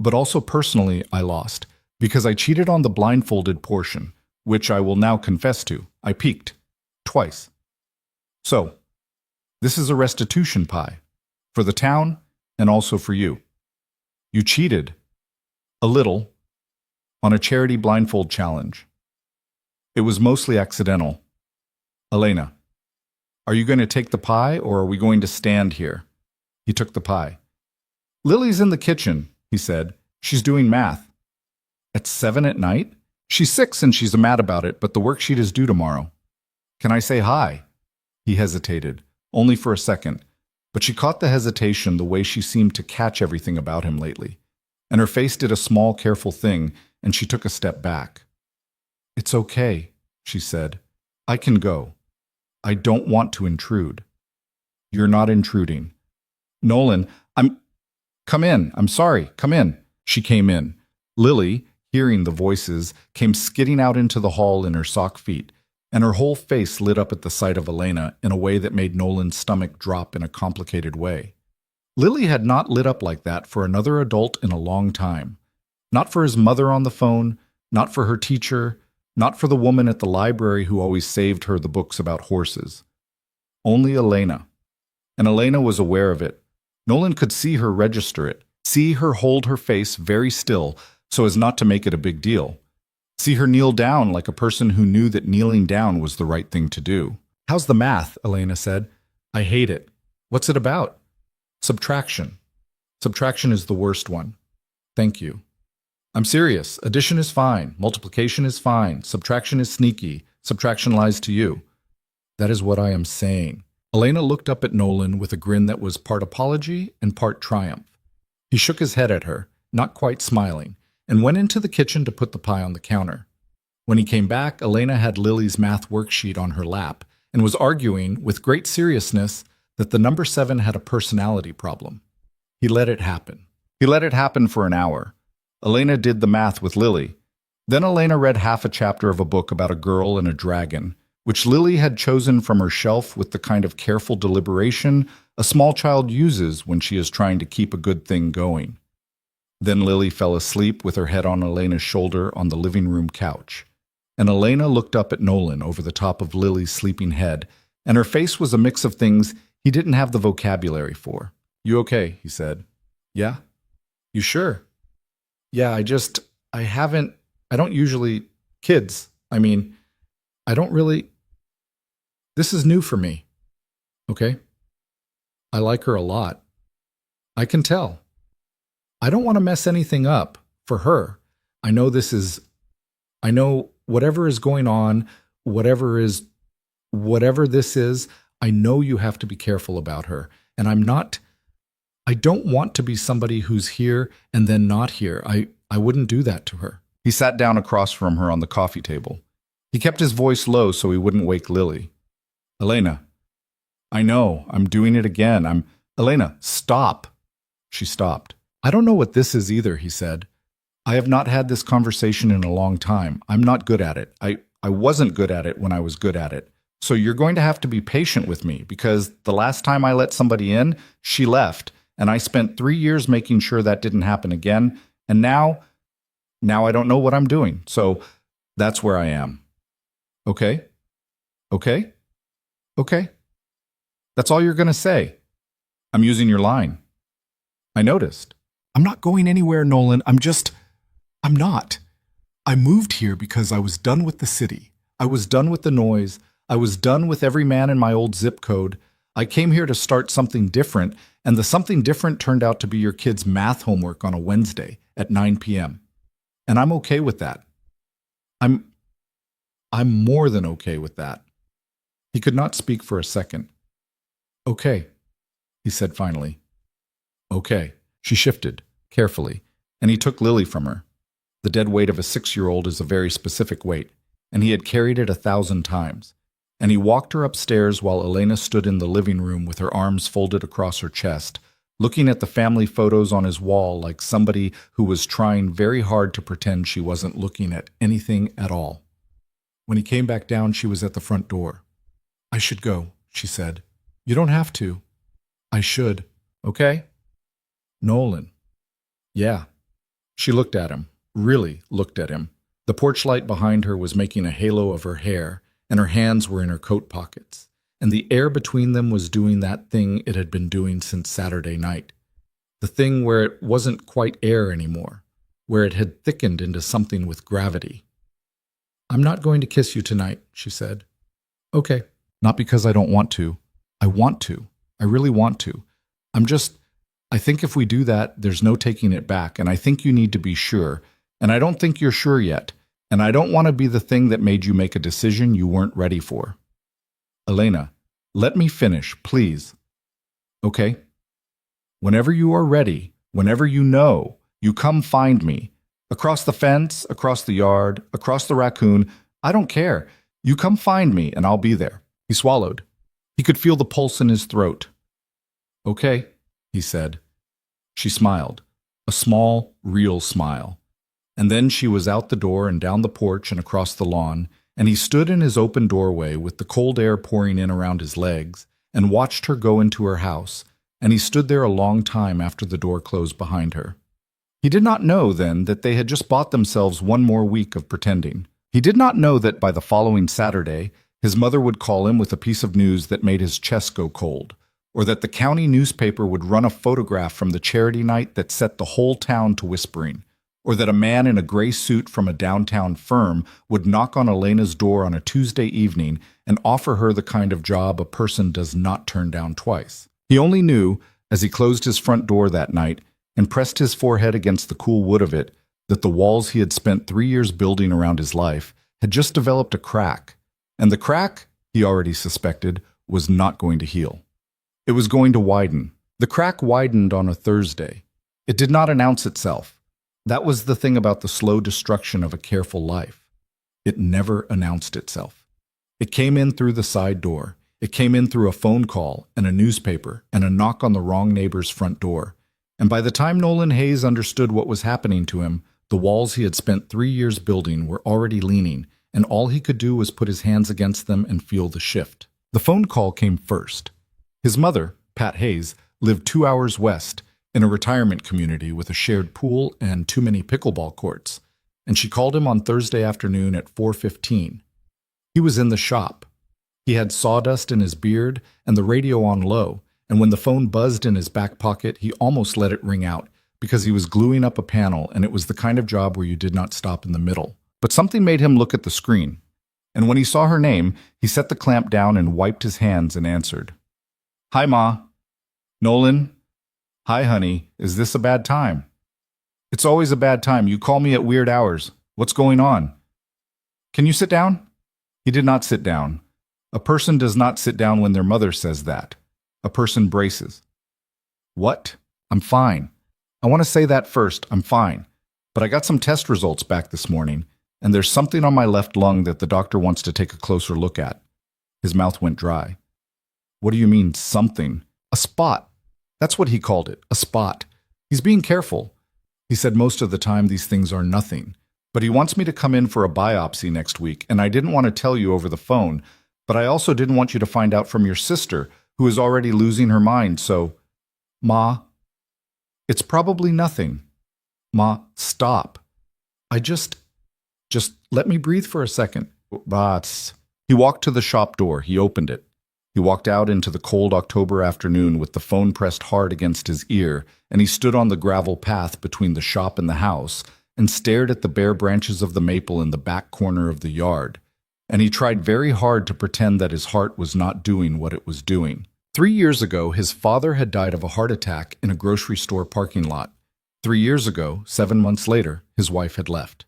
But also personally, I lost, because I cheated on the blindfolded portion, which I will now confess to. I peeked. Twice. So, this is a restitution pie. For the town, and also for you. You cheated. A little. On a charity blindfold challenge. It was mostly accidental. Elena. Are you going to take the pie, or are we going to stand here?" He took the pie. "Lily's in the kitchen," he said. "She's doing math." "At 7 at night? She's 6 and she's mad about it, but the worksheet is due tomorrow." "Can I say hi?" He hesitated, only for a second, but she caught the hesitation the way she seemed to catch everything about him lately, and her face did a small, careful thing, and she took a step back. "It's okay," she said. "I can go. I don't want to intrude." "You're not intruding." "Nolan, Come in. I'm sorry. Come in." She came in. Lily, hearing the voices, came skidding out into the hall in her sock feet, and her whole face lit up at the sight of Elena in a way that made Nolan's stomach drop in a complicated way. Lily had not lit up like that for another adult in a long time. Not for his mother on the phone, not for her teacher, not for the woman at the library who always saved her the books about horses. Only Elena. and Elena was aware of it. Nolan could see her register it, see her hold her face very still so as not to make it a big deal. See her kneel down like a person who knew that kneeling down was the right thing to do. "How's the math?" Elena said. "I hate it." "What's it about?" "Subtraction. Subtraction is the worst one." "Thank you." "I'm serious. Addition is fine. Multiplication is fine. Subtraction is sneaky. Subtraction lies to you." "That is what I am saying." Elena looked up at Nolan with a grin that was part apology and part triumph. He shook his head at her, not quite smiling, and went into the kitchen to put the pie on the counter. When he came back, Elena had Lily's math worksheet on her lap and was arguing, with great seriousness, that the number 7 had a personality problem. He let it happen. He let it happen for an hour. Elena did the math with Lily. Then Elena read half a chapter of a book about a girl and a dragon, which Lily had chosen from her shelf with the kind of careful deliberation a small child uses when she is trying to keep a good thing going. Then Lily fell asleep with her head on Elena's shoulder on the living room couch, and Elena looked up at Nolan over the top of Lily's sleeping head, and her face was a mix of things he didn't have the vocabulary for. "You okay?" he said. "Yeah." "You sure?" "Yeah, I don't usually, kids, I don't really, this is new for me." "Okay." "I like her a lot." "I can tell. I don't want to mess anything up for her. I know whatever is going on, whatever this is, I know you have to be careful about her. And I don't want to be somebody who's here and then not here. I wouldn't do that to her." He sat down across from her on the coffee table. He kept his voice low so he wouldn't wake Lily. "Elena, I know, I'm doing it again. Elena, stop." She stopped. "I don't know what this is either," he said. "I have not had this conversation in a long time. I'm not good at it. I wasn't good at it when I was good at it. So you're going to have to be patient with me, because the last time I let somebody in, she left, and I spent 3 years making sure that didn't happen again, and now I don't know what I'm doing. So that's where I am." "Okay? Okay? Okay. That's all you're going to say?" "I'm using your line." "I noticed." "I'm not going anywhere, Nolan. I'm not. I moved here because I was done with the city. I was done with the noise. I was done with every man in my old zip code. I came here to start something different, and the something different turned out to be your kids' math homework on a Wednesday at 9 p.m. And I'm okay with that. I'm more than okay with that." He could not speak for a second. "Okay," he said finally. "Okay." She shifted, carefully, and he took Lily from her. The dead weight of a 6-year-old is a very specific weight, and he had carried it 1,000 times. And he walked her upstairs while Elena stood in the living room with her arms folded across her chest, looking at the family photos on his wall like somebody who was trying very hard to pretend she wasn't looking at anything at all. When he came back down, she was at the front door. "I should go," she said. "You don't have to." "I should." "Okay?" "Nolan." "Yeah." She looked at him, really looked at him. The porch light behind her was making a halo of her hair, and her hands were in her coat pockets, and the air between them was doing that thing it had been doing since Saturday night. The thing where it wasn't quite air anymore, where it had thickened into something with gravity. "I'm not going to kiss you tonight," she said. "Okay." "Not because I don't want to. I want to. I really want to. I think if we do that, there's no taking it back, and I think you need to be sure, and I don't think you're sure yet, and I don't want to be the thing that made you make a decision you weren't ready for." "Elena, let me finish, please." "Okay. Whenever you are ready, whenever you know, you come find me. Across the fence, across the yard, across the raccoon, I don't care. You come find me, and I'll be there." He swallowed. He could feel the pulse in his throat. "Okay," he said. She smiled, a small, real smile. And then she was out the door and down the porch and across the lawn, and he stood in his open doorway with the cold air pouring in around his legs and watched her go into her house, and he stood there a long time after the door closed behind her. He did not know then that they had just bought themselves one more week of pretending. He did not know that by the following Saturday, his mother would call him with a piece of news that made his chest go cold, or that the county newspaper would run a photograph from the charity night that set the whole town to whispering, or that a man in a gray suit from a downtown firm would knock on Elena's door on a Tuesday evening and offer her the kind of job a person does not turn down twice. He only knew, as he closed his front door that night and pressed his forehead against the cool wood of it, that the walls he had spent 3 years building around his life had just developed a crack, and the crack, he already suspected, was not going to heal. It was going to widen. The crack widened on a Thursday. It did not announce itself. That was the thing about the slow destruction of a careful life. It never announced itself. It came in through the side door. It came in through a phone call and a newspaper and a knock on the wrong neighbor's front door. And by the time Nolan Hayes understood what was happening to him, the walls he had spent 3 years building were already leaning, and all he could do was put his hands against them and feel the shift. The phone call came first. His mother, Pat Hayes, lived 2 hours west in a retirement community with a shared pool and too many pickleball courts, and she called him on Thursday afternoon at 4:15. He was in the shop. He had sawdust in his beard and the radio on low, and when the phone buzzed in his back pocket, he almost let it ring out because he was gluing up a panel, and it was the kind of job where you did not stop in the middle. But something made him look at the screen, and when he saw her name, he set the clamp down and wiped his hands and answered. "Hi, Ma. Nolan? Hi, honey. Is this a bad time?" "It's always a bad time. You call me at weird hours. What's going on?" "Can you sit down?" He did not sit down. A person does not sit down when their mother says that. A person braces. "What? I'm fine. I want to say that first. I'm fine. But I got some test results back this morning, and there's something on my left lung that the doctor wants to take a closer look at." His mouth went dry. "What do you mean, something?" "A spot. That's what he called it, a spot. He's being careful. He said most of the time these things are nothing. But he wants me to come in for a biopsy next week, and I didn't want to tell you over the phone, but I also didn't want you to find out from your sister, who is already losing her mind, so..." "Ma, it's probably nothing." "Ma, stop. Just let me breathe for a second." "But..." He walked to the shop door. He opened it. He walked out into the cold October afternoon with the phone pressed hard against his ear, and he stood on the gravel path between the shop and the house and stared at the bare branches of the maple in the back corner of the yard. And he tried very hard to pretend that his heart was not doing what it was doing. 3 years ago, his father had died of a heart attack in a grocery store parking lot. 3 years ago, 7 months later, his wife had left.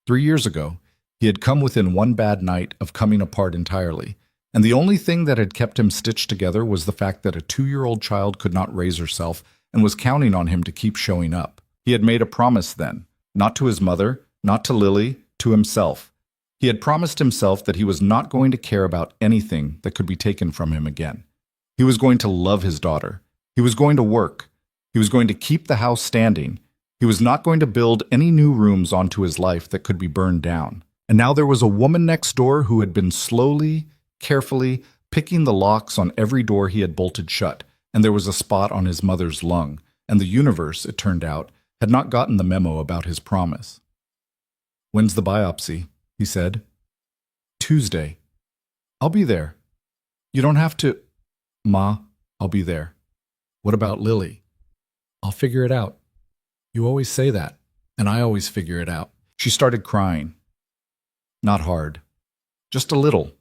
3 years ago, he had come within one bad night of coming apart entirely, and the only thing that had kept him stitched together was the fact that a 2-year-old child could not raise herself and was counting on him to keep showing up. He had made a promise then, not to his mother, not to Lily, to himself. He had promised himself that he was not going to care about anything that could be taken from him again. He was going to love his daughter. He was going to work. He was going to keep the house standing. He was not going to build any new rooms onto his life that could be burned down. And now there was a woman next door who had been slowly, carefully picking the locks on every door he had bolted shut, and there was a spot on his mother's lung, and the universe, it turned out, had not gotten the memo about his promise. "When's the biopsy?" he said. "Tuesday." "I'll be there." "You don't have to..." "Ma, I'll be there." "What about Lily?" "I'll figure it out." "You always say that, and I always figure it out." She started crying. Not hard. Just a little.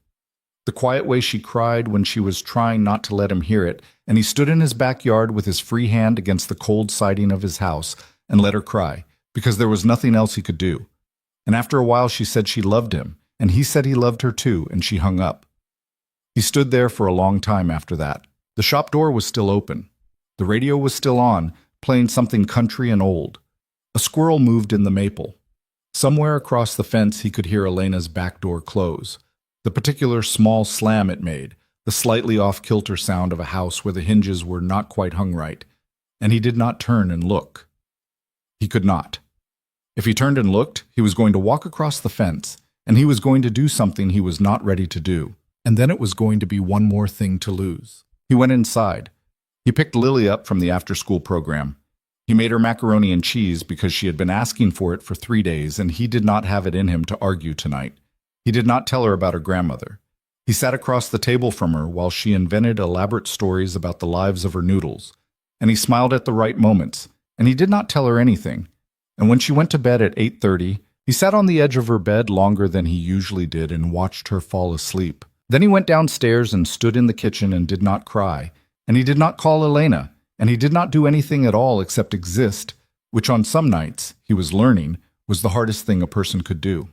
The quiet way she cried when she was trying not to let him hear it, and he stood in his backyard with his free hand against the cold siding of his house and let her cry, because there was nothing else he could do. And after a while she said she loved him, and he said he loved her too, and she hung up. He stood there for a long time after that. The shop door was still open. The radio was still on, playing something country and old. A squirrel moved in the maple. Somewhere across the fence he could hear Elena's back door close. The particular small slam it made, the slightly off-kilter sound of a house where the hinges were not quite hung right, and he did not turn and look. He could not. If he turned and looked, he was going to walk across the fence, and he was going to do something he was not ready to do, and then it was going to be one more thing to lose. He went inside. He picked Lily up from the after-school program. He made her macaroni and cheese because she had been asking for it for 3 days, and he did not have it in him to argue tonight. He did not tell her about her grandmother. He sat across the table from her while she invented elaborate stories about the lives of her noodles, and he smiled at the right moments, and he did not tell her anything. And when she went to bed at 8:30, he sat on the edge of her bed longer than he usually did and watched her fall asleep. Then he went downstairs and stood in the kitchen and did not cry, and he did not call Elena, and he did not do anything at all except exist, which on some nights, he was learning, was the hardest thing a person could do.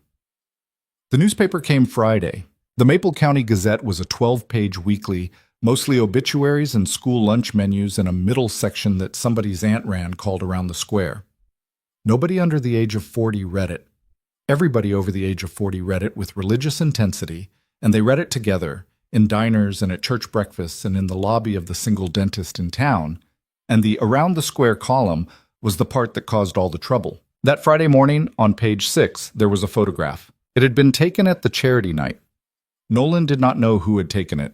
The newspaper came Friday. The Maple County Gazette was a 12-page weekly, mostly obituaries and school lunch menus and a middle section that somebody's aunt ran called Around the Square. Nobody under the age of 40 read it. Everybody over the age of 40 read it with religious intensity, and they read it together, in diners and at church breakfasts and in the lobby of the single dentist in town, and the Around the Square column was the part that caused all the trouble. That Friday morning, on page 6, there was a photograph. It had been taken at the charity night. Nolan did not know who had taken it.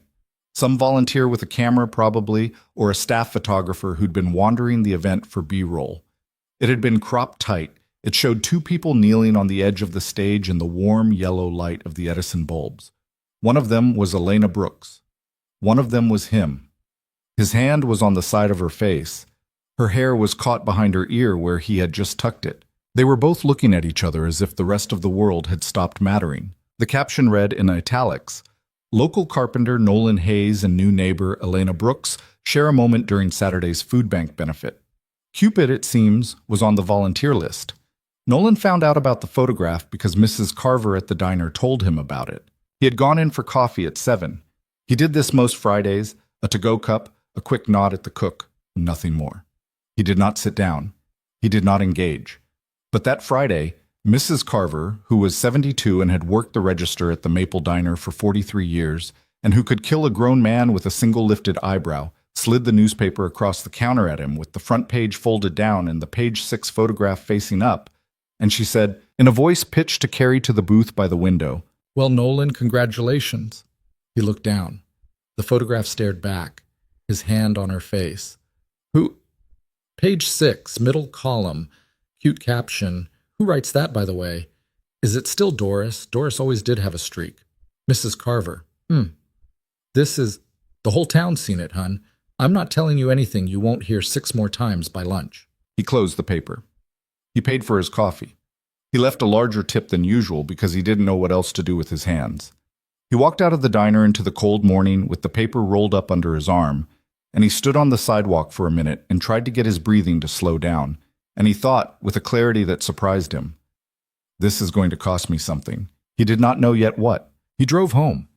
Some volunteer with a camera, probably, or a staff photographer who'd been wandering the event for B-roll. It had been cropped tight. It showed two people kneeling on the edge of the stage in the warm yellow light of the Edison bulbs. One of them was Elena Brooks. One of them was him. His hand was on the side of her face. Her hair was caught behind her ear where he had just tucked it. They were both looking at each other as if the rest of the world had stopped mattering. The caption read in italics, "Local carpenter Nolan Hayes and new neighbor Elena Brooks share a moment during Saturday's food bank benefit." Cupid, it seems, was on the volunteer list. Nolan found out about the photograph because Mrs. Carver at the diner told him about it. He had gone in for coffee at 7. He did this most Fridays, a to-go cup, a quick nod at the cook, nothing more. He did not sit down. He did not engage. But that Friday, Mrs. Carver, who was 72 and had worked the register at the Maple Diner for 43 years, and who could kill a grown man with a single lifted eyebrow, slid the newspaper across the counter at him with the front page folded down and the page 6 photograph facing up, and she said, in a voice pitched to Carrie to the booth by the window, "Well, Nolan, congratulations." He looked down. The photograph stared back, his hand on her face. "Who?" "Page 6, middle column, cute caption. Who writes that, by the way? Is it still Doris? Doris always did have a streak." "Mrs. Carver." This is... The whole town's seen it, hun. I'm not telling you anything you won't hear 6 more times by lunch." He closed the paper. He paid for his coffee. He left a larger tip than usual because he didn't know what else to do with his hands. He walked out of the diner into the cold morning with the paper rolled up under his arm, and he stood on the sidewalk for a minute and tried to get his breathing to slow down. And he thought, with a clarity that surprised him, this is going to cost me something. He did not know yet what. He drove home.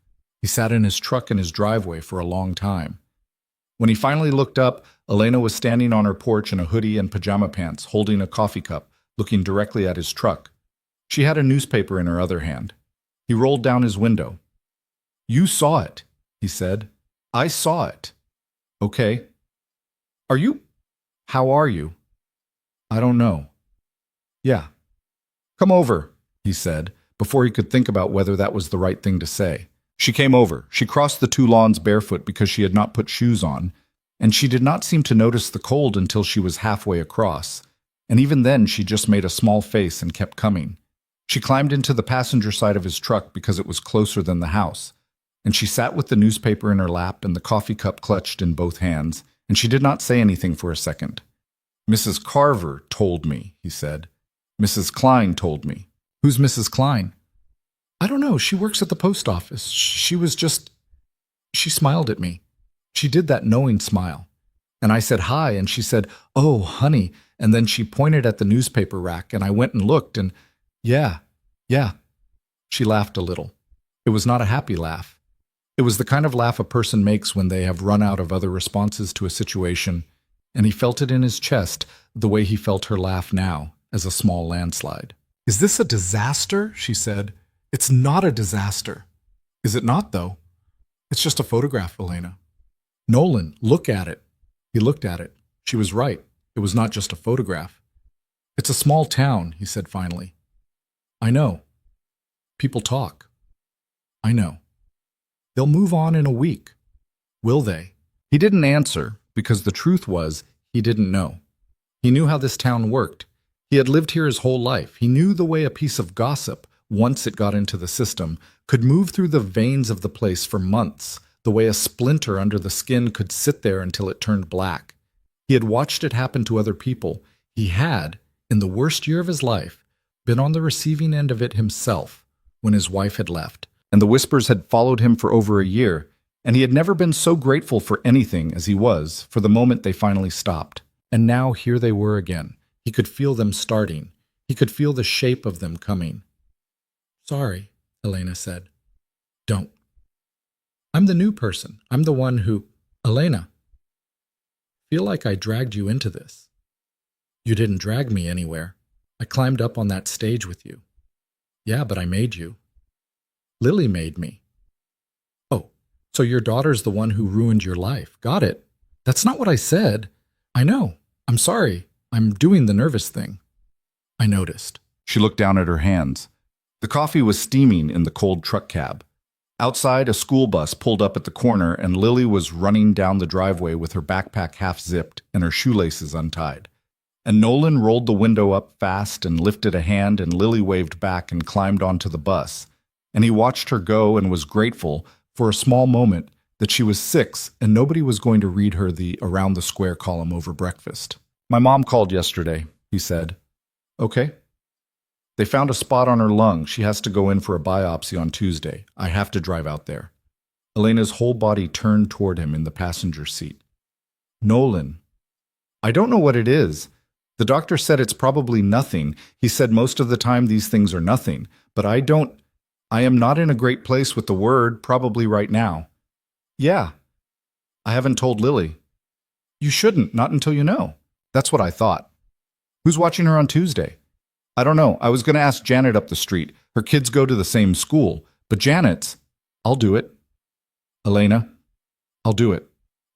He sat in his truck in his driveway for a long time. When he finally looked up, Elena was standing on her porch in a hoodie and pajama pants, holding a coffee cup, looking directly at his truck. She had a newspaper in her other hand. He rolled down his window. "You saw it," he said. "I saw it." "Okay. Are you? How are you?" "I don't know." "Yeah." "Come over," he said, before he could think about whether that was the right thing to say. She came over. She crossed the 2 lawns barefoot because she had not put shoes on, and she did not seem to notice the cold until she was halfway across, and even then she just made a small face and kept coming. She climbed into the passenger side of his truck because it was closer than the house, and she sat with the newspaper in her lap and the coffee cup clutched in both hands, and she did not say anything for a second. "Mrs. Carver told me," he said. "Mrs. Klein told me." "Who's Mrs. Klein?" "I don't know. She works at the post office. She smiled at me. She did that knowing smile. And I said hi, and she said, 'Oh, honey,' and then she pointed at the newspaper rack, and I went and looked, and yeah. She laughed a little. It was not a happy laugh. It was the kind of laugh a person makes when they have run out of other responses to a situation, and he felt it in his chest the way he felt her laugh now, as a small landslide. "Is this a disaster?" she said. "It's not a disaster." "Is it not, though?" "It's just a photograph, Elena." "Nolan, look at it." He looked at it. She was right. It was not just a photograph. "It's a small town," he said finally. "I know. People talk. I know. They'll move on in a week. Will they?" He didn't answer because the truth was he didn't know. He knew how this town worked. He had lived here his whole life. He knew the way a piece of gossip, once it got into the system, could move through the veins of the place for months, the way a splinter under the skin could sit there until it turned black. He had watched it happen to other people. He had, in the worst year of his life, been on the receiving end of it himself when his wife had left, and the whispers had followed him for over a year, and he had never been so grateful for anything as he was for the moment they finally stopped. And now here they were again. He could feel them starting. He could feel the shape of them coming. "Sorry," Elena said. "Don't. I'm the new person. I'm the one who—" "Elena, feel like I dragged you into this." "You didn't drag me anywhere. I climbed up on that stage with you." "Yeah, but I made you." "Lily made me." "Oh, so your daughter's the one who ruined your life. Got it. That's not what I said. I know. I'm sorry. I'm doing the nervous thing." I noticed. She looked down at her hands. The coffee was steaming in the cold truck cab. Outside, a school bus pulled up at the corner, and Lily was running down the driveway with her backpack half-zipped and her shoelaces untied. And Nolan rolled the window up fast and lifted a hand, and Lily waved back and climbed onto the bus. And he watched her go and was grateful, for a small moment, that she was 6 and nobody was going to read her the Around the Square column over breakfast. "My mom called yesterday," he said. "Okay." "They found a spot on her lung. She has to go in for a biopsy on Tuesday. I have to drive out there." Elena's whole body turned toward him in the passenger seat. "Nolan, I don't know what it is. The doctor said it's probably nothing. He said most of the time these things are nothing. But I am not in a great place with the word, probably right now." "Yeah. I haven't told Lily." "You shouldn't, not until you know." "That's what I thought." "Who's watching her on Tuesday?" "I don't know. I was going to ask Janet up the street. Her kids go to the same school. But Janet's—" "I'll do it." "Elena, I'll do it.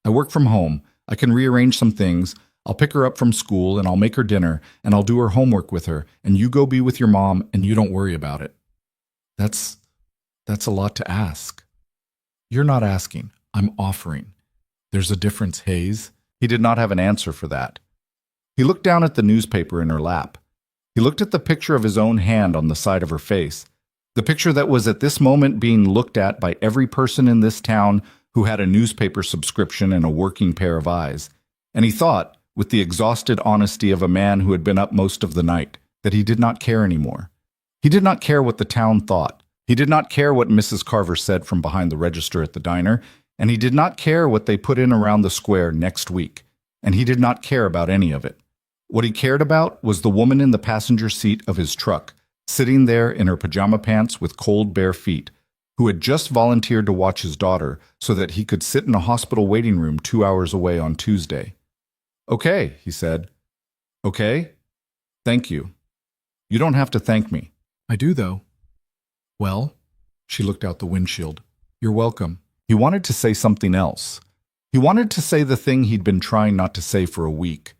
I work from home. I can rearrange some things. I'll pick her up from school, and I'll make her dinner, and I'll do her homework with her, and you go be with your mom, and you don't worry about it." That's a lot to ask." "You're not asking. I'm offering. There's a difference, Hayes." He did not have an answer for that. He looked down at the newspaper in her lap. He looked at the picture of his own hand on the side of her face, the picture that was at this moment being looked at by every person in this town who had a newspaper subscription and a working pair of eyes. And he thought, with the exhausted honesty of a man who had been up most of the night, that he did not care anymore. He did not care what the town thought. He did not care what Mrs. Carver said from behind the register at the diner, and he did not care what they put in around the square next week, and he did not care about any of it. What he cared about was the woman in the passenger seat of his truck, sitting there in her pajama pants with cold bare feet, who had just volunteered to watch his daughter so that he could sit in a hospital waiting room 2 hours away on Tuesday. "Okay," he said. "Okay? Thank you. You don't have to thank me." "I do, though." "Well," she looked out the windshield, "you're welcome." He wanted to say something else. He wanted to say the thing he'd been trying not to say for a week,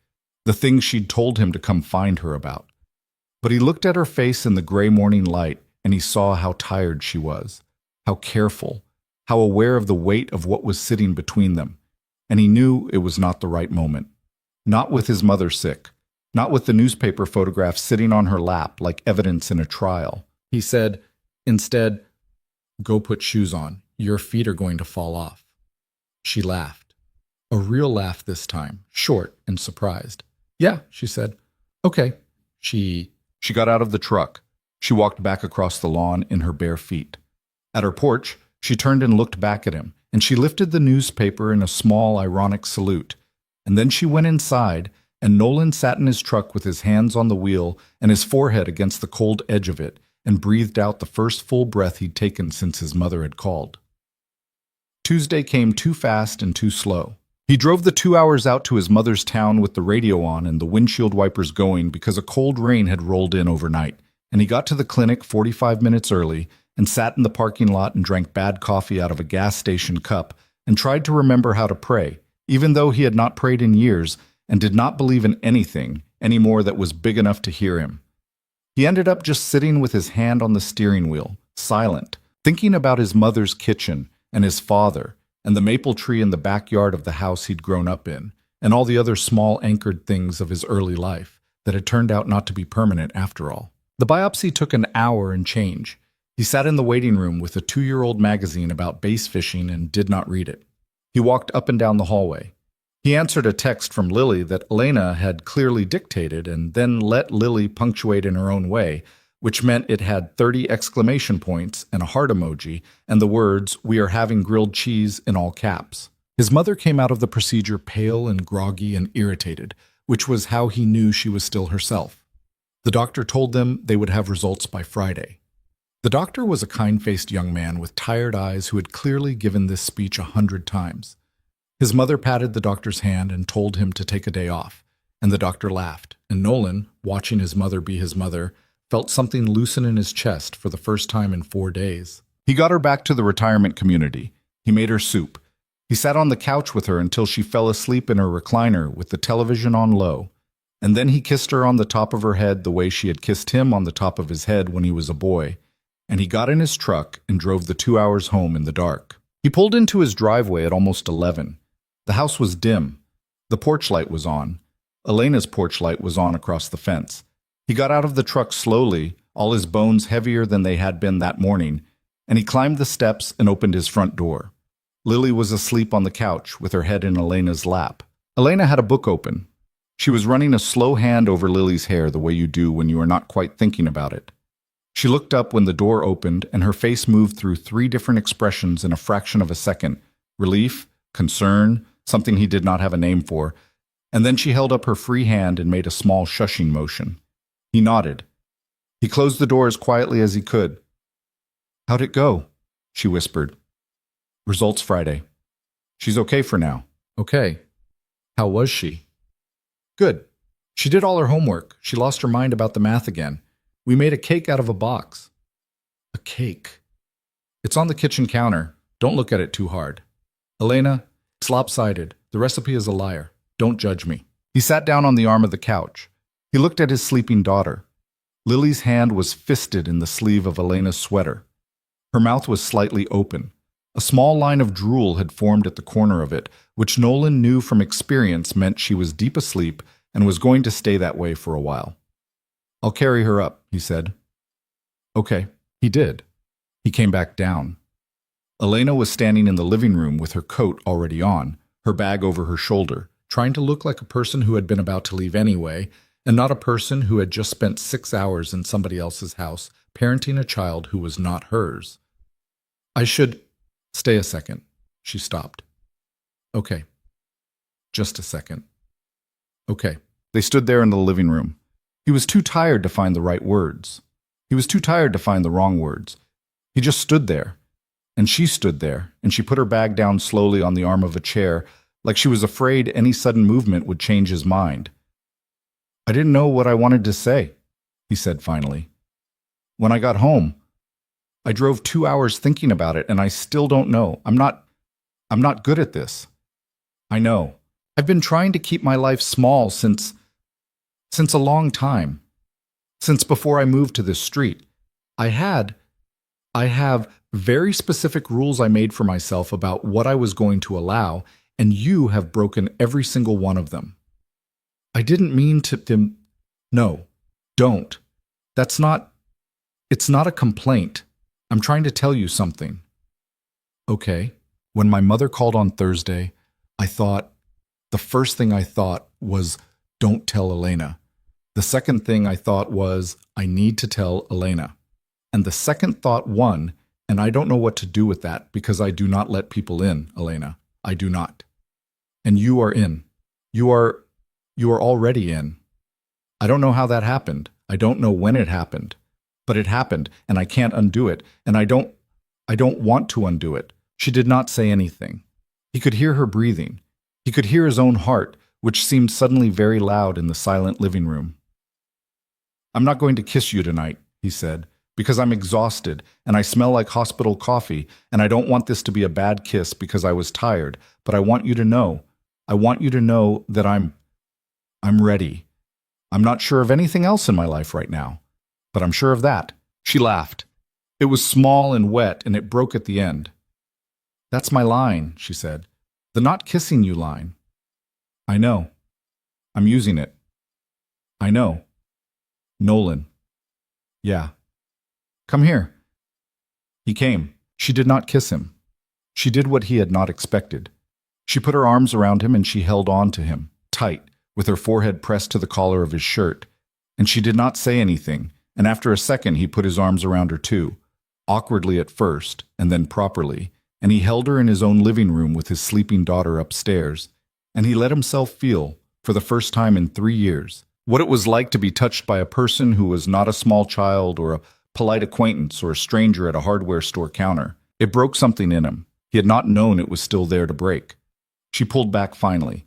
the thing she'd told him to come find her about. But he looked at her face in the gray morning light, and he saw how tired she was, how careful, how aware of the weight of what was sitting between them, and he knew it was not the right moment. Not with his mother sick, not with the newspaper photograph sitting on her lap like evidence in a trial. He said, instead, "Go put shoes on. Your feet are going to fall off." She laughed. A real laugh this time, short and surprised. "Yeah," she said. "Okay." She got out of the truck. She walked back across the lawn in her bare feet. At her porch, she turned and looked back at him, and she lifted the newspaper in a small, ironic salute. And then she went inside, and Nolan sat in his truck with his hands on the wheel and his forehead against the cold edge of it, and breathed out the first full breath he'd taken since his mother had called. Tuesday came too fast and too slow. He drove the 2 hours out to his mother's town with the radio on and the windshield wipers going because a cold rain had rolled in overnight, and he got to the clinic 45 minutes early and sat in the parking lot and drank bad coffee out of a gas station cup and tried to remember how to pray, even though he had not prayed in years and did not believe in anything anymore that was big enough to hear him. He ended up just sitting with his hand on the steering wheel, silent, thinking about his mother's kitchen and his father, and the maple tree in the backyard of the house he'd grown up in, and all the other small anchored things of his early life that had turned out not to be permanent after all. The biopsy took an hour and change. He sat in the waiting room with a 2-year-old magazine about bass fishing and did not read it. He walked up and down the hallway. He answered a text from Lily that Elena had clearly dictated and then let Lily punctuate in her own way, which meant it had 30 exclamation points and a heart emoji and the words, "We are having grilled cheese," in all caps. His mother came out of the procedure pale and groggy and irritated, which was how he knew she was still herself. The doctor told them they would have results by Friday. The doctor was a kind-faced young man with tired eyes who had clearly given this speech 100 times. His mother patted the doctor's hand and told him to take a day off, and the doctor laughed, and Nolan, watching his mother be his mother, felt something loosen in his chest for the first time in 4 days. He got her back to the retirement community. He made her soup. He sat on the couch with her until she fell asleep in her recliner with the television on low, and then he kissed her on the top of her head the way she had kissed him on the top of his head when he was a boy, and he got in his truck and drove the 2 hours home in the dark. He pulled into his driveway at almost 11. The house was dim. The porch light was on. Elena's porch light was on across the fence. He got out of the truck slowly, all his bones heavier than they had been that morning, and he climbed the steps and opened his front door. Lily was asleep on the couch with her head in Elena's lap. Elena had a book open. She was running a slow hand over Lily's hair the way you do when you are not quite thinking about it. She looked up when the door opened, and her face moved through 3 different expressions in a fraction of a second: relief, concern, something he did not have a name for, and then she held up her free hand and made a small shushing motion. He nodded. He closed the door as quietly as he could. "How'd it go?" she whispered. "Results Friday. She's okay for now." "Okay. How was she?" "Good. She did all her homework. She lost her mind about the math again. We made a cake out of a box." "A cake?" "It's on the kitchen counter. Don't look at it too hard." "Elena, it's lopsided. The recipe is a liar. Don't judge me." He sat down on the arm of the couch. He looked at his sleeping daughter. Lily's hand was fisted in the sleeve of Elena's sweater. Her mouth was slightly open. A small line of drool had formed at the corner of it, which Nolan knew from experience meant she was deep asleep and was going to stay that way for a while. "I'll carry her up," he said. Okay, he did. He came back down. Elena was standing in the living room with her coat already on, her bag over her shoulder, trying to look like a person who had been about to leave anyway, and not a person who had just spent 6 hours in somebody else's house parenting a child who was not hers. "I should stay a second," she stopped. "Okay. Just a second." "Okay." They stood there in the living room. He was too tired to find the right words. He was too tired to find the wrong words. He just stood there. And she stood there, and she put her bag down slowly on the arm of a chair, like she was afraid any sudden movement would change his mind. "I didn't know what I wanted to say," he said finally. "When I got home, I drove 2 hours thinking about it, and I still don't know. I'm not good at this. I know. I've been trying to keep my life small since a long time. Since before I moved to this street. I have very specific rules I made for myself about what I was going to allow, and you have broken every single one of them. I didn't mean to no, don't. It's not a complaint. I'm trying to tell you something." "Okay." When my mother called on Thursday, the first thing I thought was, don't tell Elena. The second thing I thought was, I need to tell Elena. And the second thought won, and I don't know what to do with that because I do not let people in, Elena. I do not. And you are in. You are already in. I don't know how that happened. I don't know when it happened. But it happened, and I can't undo it, and I don't want to undo it. She did not say anything. He could hear her breathing. He could hear his own heart, which seemed suddenly very loud in the silent living room. "I'm not going to kiss you tonight," he said, "because I'm exhausted, and I smell like hospital coffee, and I don't want this to be a bad kiss because I was tired, but I want you to know that I'm ready. I'm not sure of anything else in my life right now, but I'm sure of that." She laughed. It was small and wet, and it broke at the end. "That's my line," she said. "The not kissing you line." "I know. I'm using it." "I know. Nolan." Yeah. Come here. He came. She did not kiss him. She did what he had not expected. She put her arms around him and she held on to him, tight, with her forehead pressed to the collar of his shirt. And she did not say anything, and after a second he put his arms around her too, awkwardly at first, and then properly, and he held her in his own living room with his sleeping daughter upstairs, and he let himself feel, for the first time in 3 years, what it was like to be touched by a person who was not a small child or a polite acquaintance or a stranger at a hardware store counter. It broke something in him. He had not known it was still there to break. She pulled back finally.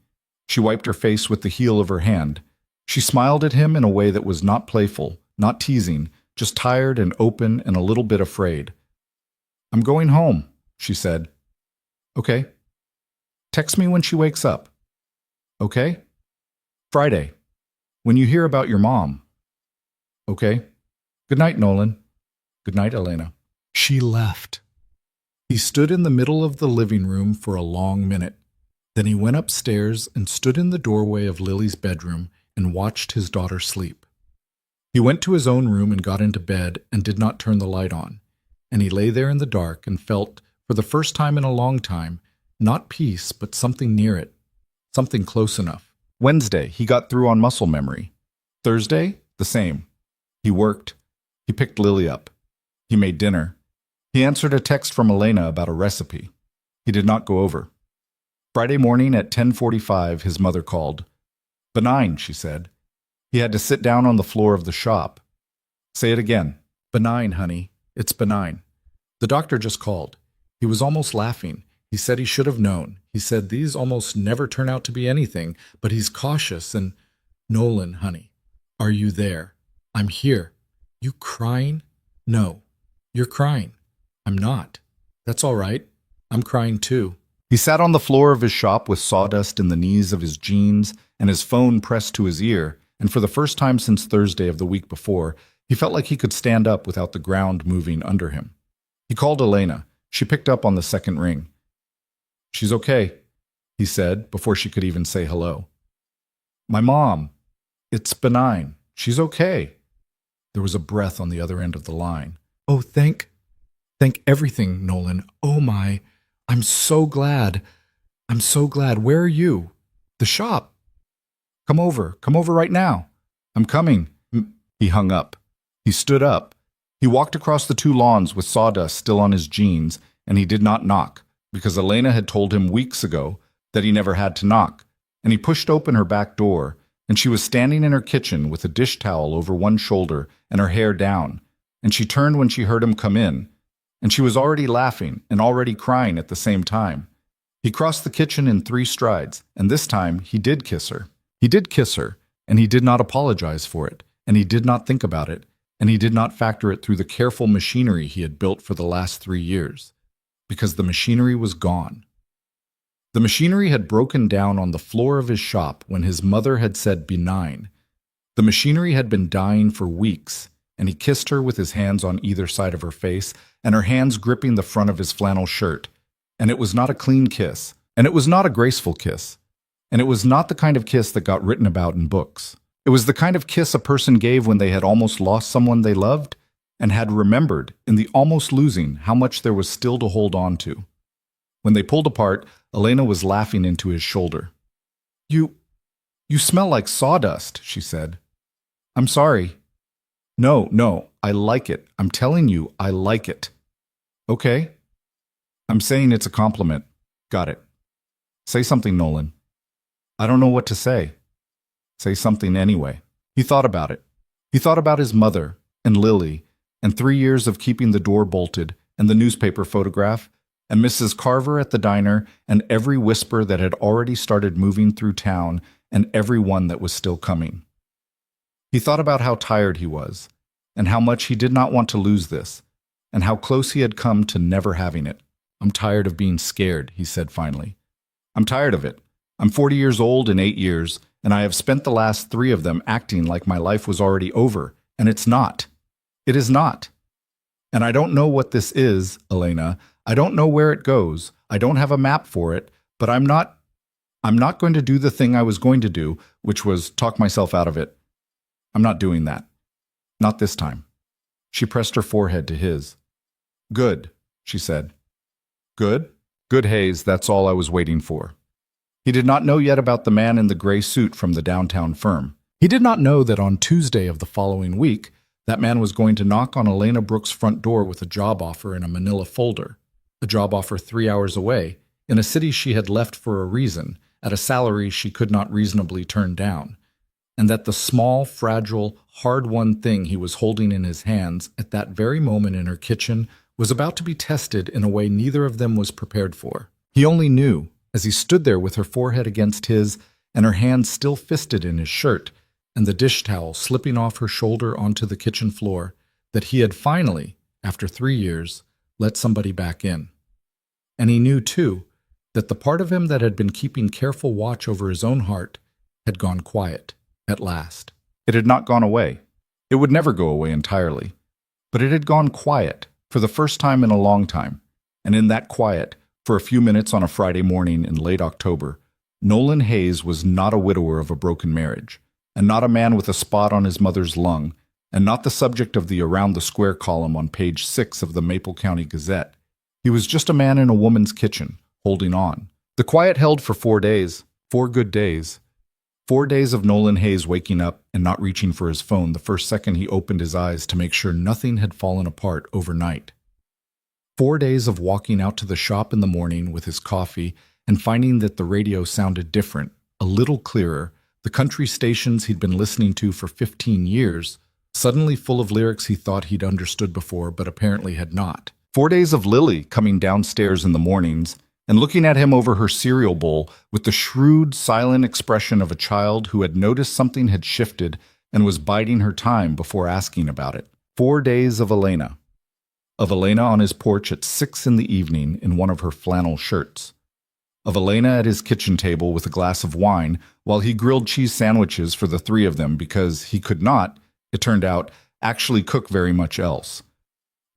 She wiped her face with the heel of her hand. She smiled at him in a way that was not playful, not teasing, just tired and open and a little bit afraid. "I'm going home," she said. "Okay." "Text me when she wakes up." "Okay." "Friday. When you hear about your mom." "Okay." "Good night, Nolan." "Good night, Elena." She left. He stood in the middle of the living room for a long minute. Then he went upstairs and stood in the doorway of Lily's bedroom and watched his daughter sleep. He went to his own room and got into bed and did not turn the light on. And he lay there in the dark and felt, for the first time in a long time, not peace, but something near it, something close enough. Wednesday, he got through on muscle memory. Thursday, the same. He worked. He picked Lily up. He made dinner. He answered a text from Elena about a recipe. He did not go over. Friday morning at 10:45, his mother called. "Benign," she said. He had to sit down on the floor of the shop. "Say it again." "Benign, honey. It's benign." The doctor just called. He was almost laughing. He said he should have known. He said these almost never turn out to be anything, but he's cautious and... "Nolan, honey, are you there? I'm here." "You crying?" "No. You're crying." "I'm not." "That's all right. I'm crying too." He sat on the floor of his shop with sawdust in the knees of his jeans and his phone pressed to his ear, and for the first time since Thursday of the week before, he felt like he could stand up without the ground moving under him. He called Elena. She picked up on the second ring. "She's okay," he said, before she could even say hello. "My mom. It's benign. She's okay." There was a breath on the other end of the line. "Oh, thank everything, Nolan. Oh my, I'm so glad. I'm so glad. Where are you?" "The shop." Come over right now." "I'm coming." He hung up. He stood up. He walked across the 2 lawns with sawdust still on his jeans, and he did not knock, because Elena had told him weeks ago that he never had to knock, and he pushed open her back door, and she was standing in her kitchen with a dish towel over one shoulder and her hair down, and she turned when she heard him come in, and she was already laughing and already crying at the same time. He crossed the kitchen in 3 strides, and this time he did kiss her. He did kiss her, and he did not apologize for it, and he did not think about it, and he did not factor it through the careful machinery he had built for the last 3 years, because the machinery was gone. The machinery had broken down on the floor of his shop when his mother had said benign. The machinery had been dying for weeks, and he kissed her with his hands on either side of her face and her hands gripping the front of his flannel shirt. And it was not a clean kiss, and it was not a graceful kiss, and it was not the kind of kiss that got written about in books. It was the kind of kiss a person gave when they had almost lost someone they loved and had remembered, in the almost losing, how much there was still to hold on to. When they pulled apart, Elena was laughing into his shoulder. You smell like sawdust," she said. "I'm sorry." No, I like it. I'm telling you, I like it." "Okay." "I'm saying it's a compliment." "Got it." "Say something, Nolan." "I don't know what to say." "Say something anyway." He thought about it. He thought about his mother and Lily and 3 years of keeping the door bolted and the newspaper photograph and Mrs. Carver at the diner and every whisper that had already started moving through town and every one that was still coming. He thought about how tired he was and how much he did not want to lose this and how close he had come to never having it. "I'm tired of being scared," he said finally. "I'm tired of it. I'm 40 years old in 8 years, and I have spent the last 3 of them acting like my life was already over, and it's not. It is not. And I don't know what this is, Elena. I don't know where it goes. I don't have a map for it, but I'm not going to do the thing I was going to do, which was talk myself out of it. I'm not doing that. Not this time." She pressed her forehead to his. "Good," she said. "Good? Good, Hayes, that's all I was waiting for." He did not know yet about the man in the gray suit from the downtown firm. He did not know that on Tuesday of the following week, that man was going to knock on Elena Brooks' front door with a job offer in a manila folder, a job offer 3 hours away, in a city she had left for a reason, at a salary she could not reasonably turn down, and that the small, fragile, hard-won thing he was holding in his hands at that very moment in her kitchen was about to be tested in a way neither of them was prepared for. He only knew, as he stood there with her forehead against his and her hands still fisted in his shirt, and the dish towel slipping off her shoulder onto the kitchen floor, that he had finally, after 3 years, let somebody back in. And he knew, too, that the part of him that had been keeping careful watch over his own heart had gone quiet, at last. It had not gone away. It would never go away entirely. But it had gone quiet, for the first time in a long time, and in that quiet, for a few minutes on a Friday morning in late October, Nolan Hayes was not a widower of a broken marriage, and not a man with a spot on his mother's lung, and not the subject of the Around the Square column on page 6 of the Maple County Gazette. He was just a man in a woman's kitchen, holding on. The quiet held for 4 days, 4 good days. 4 days of Nolan Hayes waking up and not reaching for his phone the first second he opened his eyes to make sure nothing had fallen apart overnight. 4 days of walking out to the shop in the morning with his coffee and finding that the radio sounded different, a little clearer, the country stations he'd been listening to for 15 years, suddenly full of lyrics he thought he'd understood before but apparently had not. 4 days of Lily coming downstairs in the mornings and looking at him over her cereal bowl with the shrewd, silent expression of a child who had noticed something had shifted and was biding her time before asking about it. 4 days of Elena. Of Elena on his porch at 6 in the evening in one of her flannel shirts. Of Elena at his kitchen table with a glass of wine while he grilled cheese sandwiches for the 3 of them because he could not, it turned out, actually cook very much else.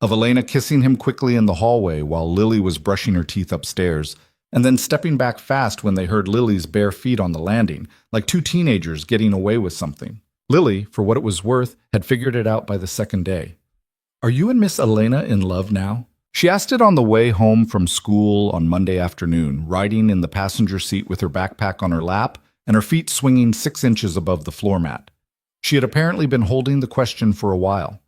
Of Elena kissing him quickly in the hallway while Lily was brushing her teeth upstairs, and then stepping back fast when they heard Lily's bare feet on the landing, like 2 teenagers getting away with something. Lily, for what it was worth, had figured it out by the second day. "Are you and Miss Elena in love now?" She asked it on the way home from school on Monday afternoon, riding in the passenger seat with her backpack on her lap and her feet swinging 6 inches above the floor mat. She had apparently been holding the question for a while.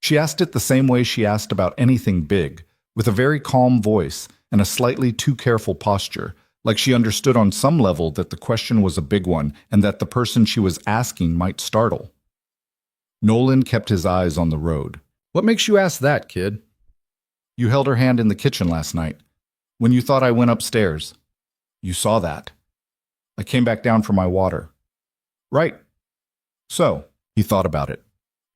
She asked it the same way she asked about anything big, with a very calm voice and a slightly too careful posture, like she understood on some level that the question was a big one and that the person she was asking might startle. Nolan kept his eyes on the road. "What makes you ask that, kid?" "You held her hand in the kitchen last night, when you thought I went upstairs. You saw that. I came back down for my water." "Right." So, he thought about it.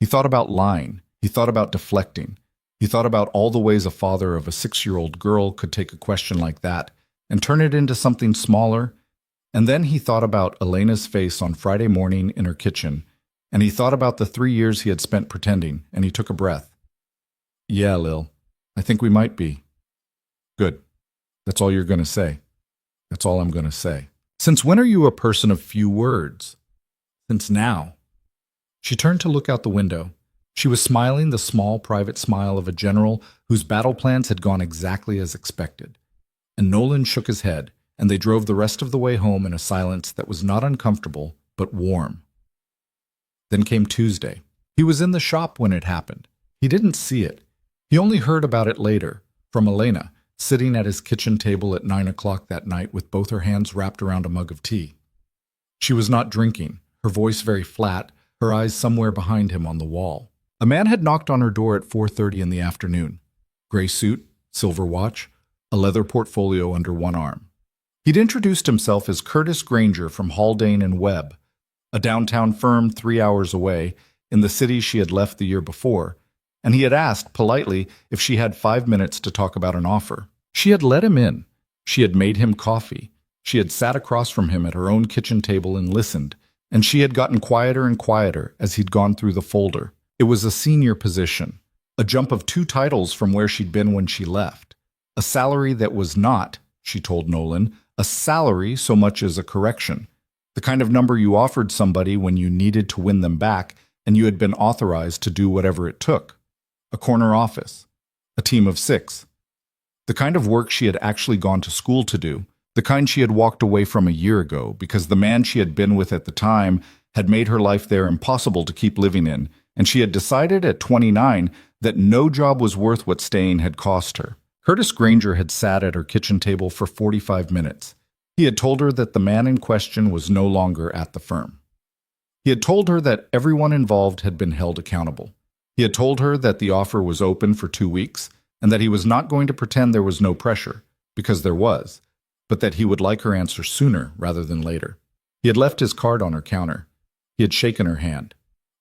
He thought about lying. He thought about deflecting. He thought about all the ways a father of a 6-year-old girl could take a question like that and turn it into something smaller. And then he thought about Elena's face on Friday morning in her kitchen, and he thought about the 3 years he had spent pretending, and he took a breath. "Yeah, Lil, I think we might be." "Good. That's all you're going to say." "That's all I'm going to say." "Since when are you a person of few words?" "Since now." She turned to look out the window. She was smiling the small, private smile of a general whose battle plans had gone exactly as expected. And Nolan shook his head, and they drove the rest of the way home in a silence that was not uncomfortable, but warm. Then came Tuesday. He was in the shop when it happened. He didn't see it. He only heard about it later, from Elena, sitting at his kitchen table at 9 o'clock that night with both her hands wrapped around a mug of tea. She was not drinking, her voice very flat, her eyes somewhere behind him on the wall. A man had knocked on her door at 4:30 in the afternoon. Gray suit, silver watch, a leather portfolio under one arm. He'd introduced himself as Curtis Granger from Haldane and Webb, a downtown firm 3 hours away, in the city she had left the year before, and he had asked, politely, if she had 5 minutes to talk about an offer. She had let him in. She had made him coffee. She had sat across from him at her own kitchen table and listened, and she had gotten quieter and quieter as he'd gone through the folder. It was a senior position, a jump of 2 titles from where she'd been when she left. A salary that was not, she told Nolan, a salary so much as a correction. The kind of number you offered somebody when you needed to win them back and you had been authorized to do whatever it took. a corner office, a team of 6. The kind of work she had actually gone to school to do, the kind she had walked away from a year ago because the man she had been with at the time had made her life there impossible to keep living in, and she had decided at 29 that no job was worth what staying had cost her. Curtis Granger had sat at her kitchen table for 45 minutes. He had told her that the man in question was no longer at the firm. He had told her that everyone involved had been held accountable. He had told her that the offer was open for 2 weeks and that he was not going to pretend there was no pressure, because there was, but that he would like her answer sooner rather than later. He had left his card on her counter. He had shaken her hand.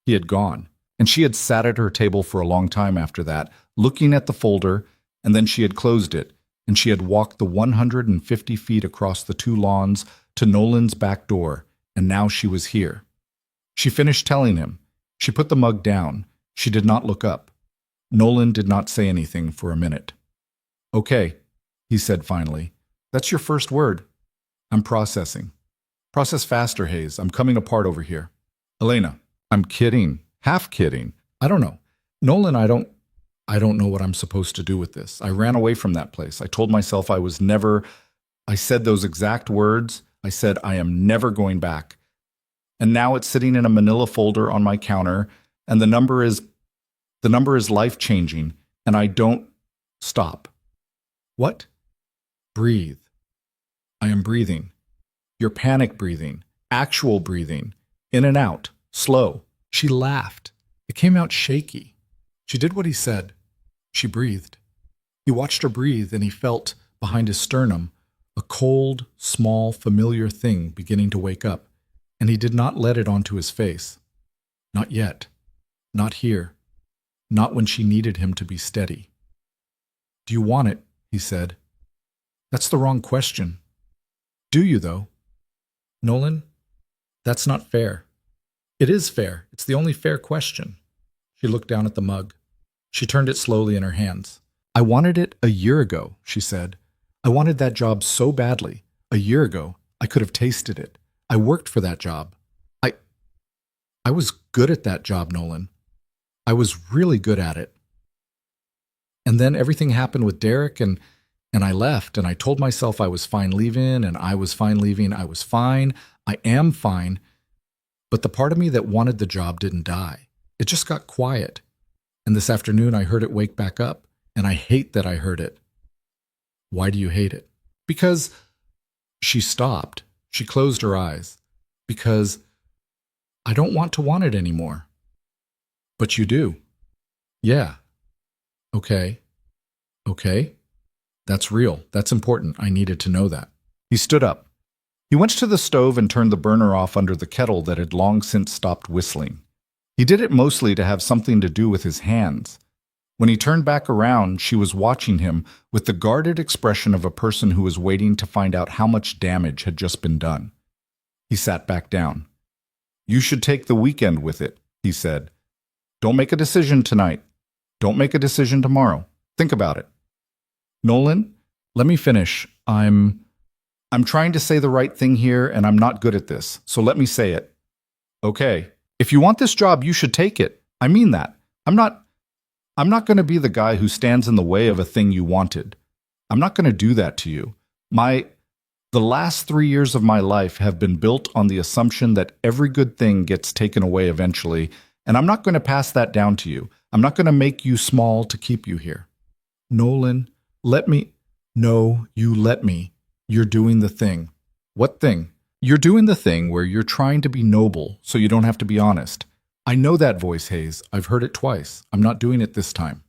He had gone, and she had sat at her table for a long time after that, looking at the folder, and then she had closed it, and she had walked the 150 feet across the 2 lawns to Nolan's back door, and now she was here. She finished telling him. She put the mug down. She did not look up. Nolan did not say anything for a minute. "Okay," he said finally. "That's your first word." "I'm processing." "Process faster, Hayes. I'm coming apart over here." "Elena." "I'm kidding. Half kidding. I don't know. Nolan, I don't know what I'm supposed to do with this. I ran away from that place. I told myself I was never. I said those exact words. I said I am never going back. And now it's sitting in a manila folder on my counter, and the number is life-changing, and I don't stop." "What?" "Breathe." "I am breathing. You're panic breathing, actual breathing, in and out, slow." She laughed. It came out shaky. She did what he said. She breathed. He watched her breathe, and he felt, behind his sternum, a cold, small, familiar thing beginning to wake up, and he did not let it onto his face. Not yet. Not here. Not when she needed him to be steady. "Do you want it?" he said. "That's the wrong question." "Do you, though?" "Nolan, that's not fair." "It is fair. It's the only fair question." She looked down at the mug. She turned it slowly in her hands. "I wanted it a year ago," she said. "I wanted that job so badly. A year ago, I could have tasted it. I worked for that job. I was good at that job, Nolan. I was really good at it. And then everything happened with Derek, and I left, and I told myself I was fine leaving, and I was fine leaving. I was fine. I am fine. But the part of me that wanted the job didn't die. It just got quiet. And this afternoon I heard it wake back up, and I hate that I heard it." "Why do you hate it?" "Because—" She stopped. She closed her eyes. "Because I don't want it anymore." "But you do." "Yeah." Okay. That's real. That's important. I needed to know that." He stood up. He went to the stove and turned the burner off under the kettle that had long since stopped whistling. He did it mostly to have something to do with his hands. When he turned back around, she was watching him with the guarded expression of a person who was waiting to find out how much damage had just been done. He sat back down. "You should take the weekend with it," he said. "Don't make a decision tonight. Don't make a decision tomorrow. Think about it." "Nolan, let me finish. I'm trying to say the right thing here, and I'm not good at this, so let me say it." "Okay. If you want this job, you should take it. I mean that. I'm not going to be the guy who stands in the way of a thing you wanted. I'm not going to do that to you. The last 3 years of my life have been built on the assumption that every good thing gets taken away eventually, and I'm not going to pass that down to you. I'm not going to make you small to keep you here." "Nolan, let me—" "No, you let me. You're doing the thing." "What thing?" "You're doing the thing where you're trying to be noble so you don't have to be honest. I know that voice, Hayes. I've heard it twice. I'm not doing it this time."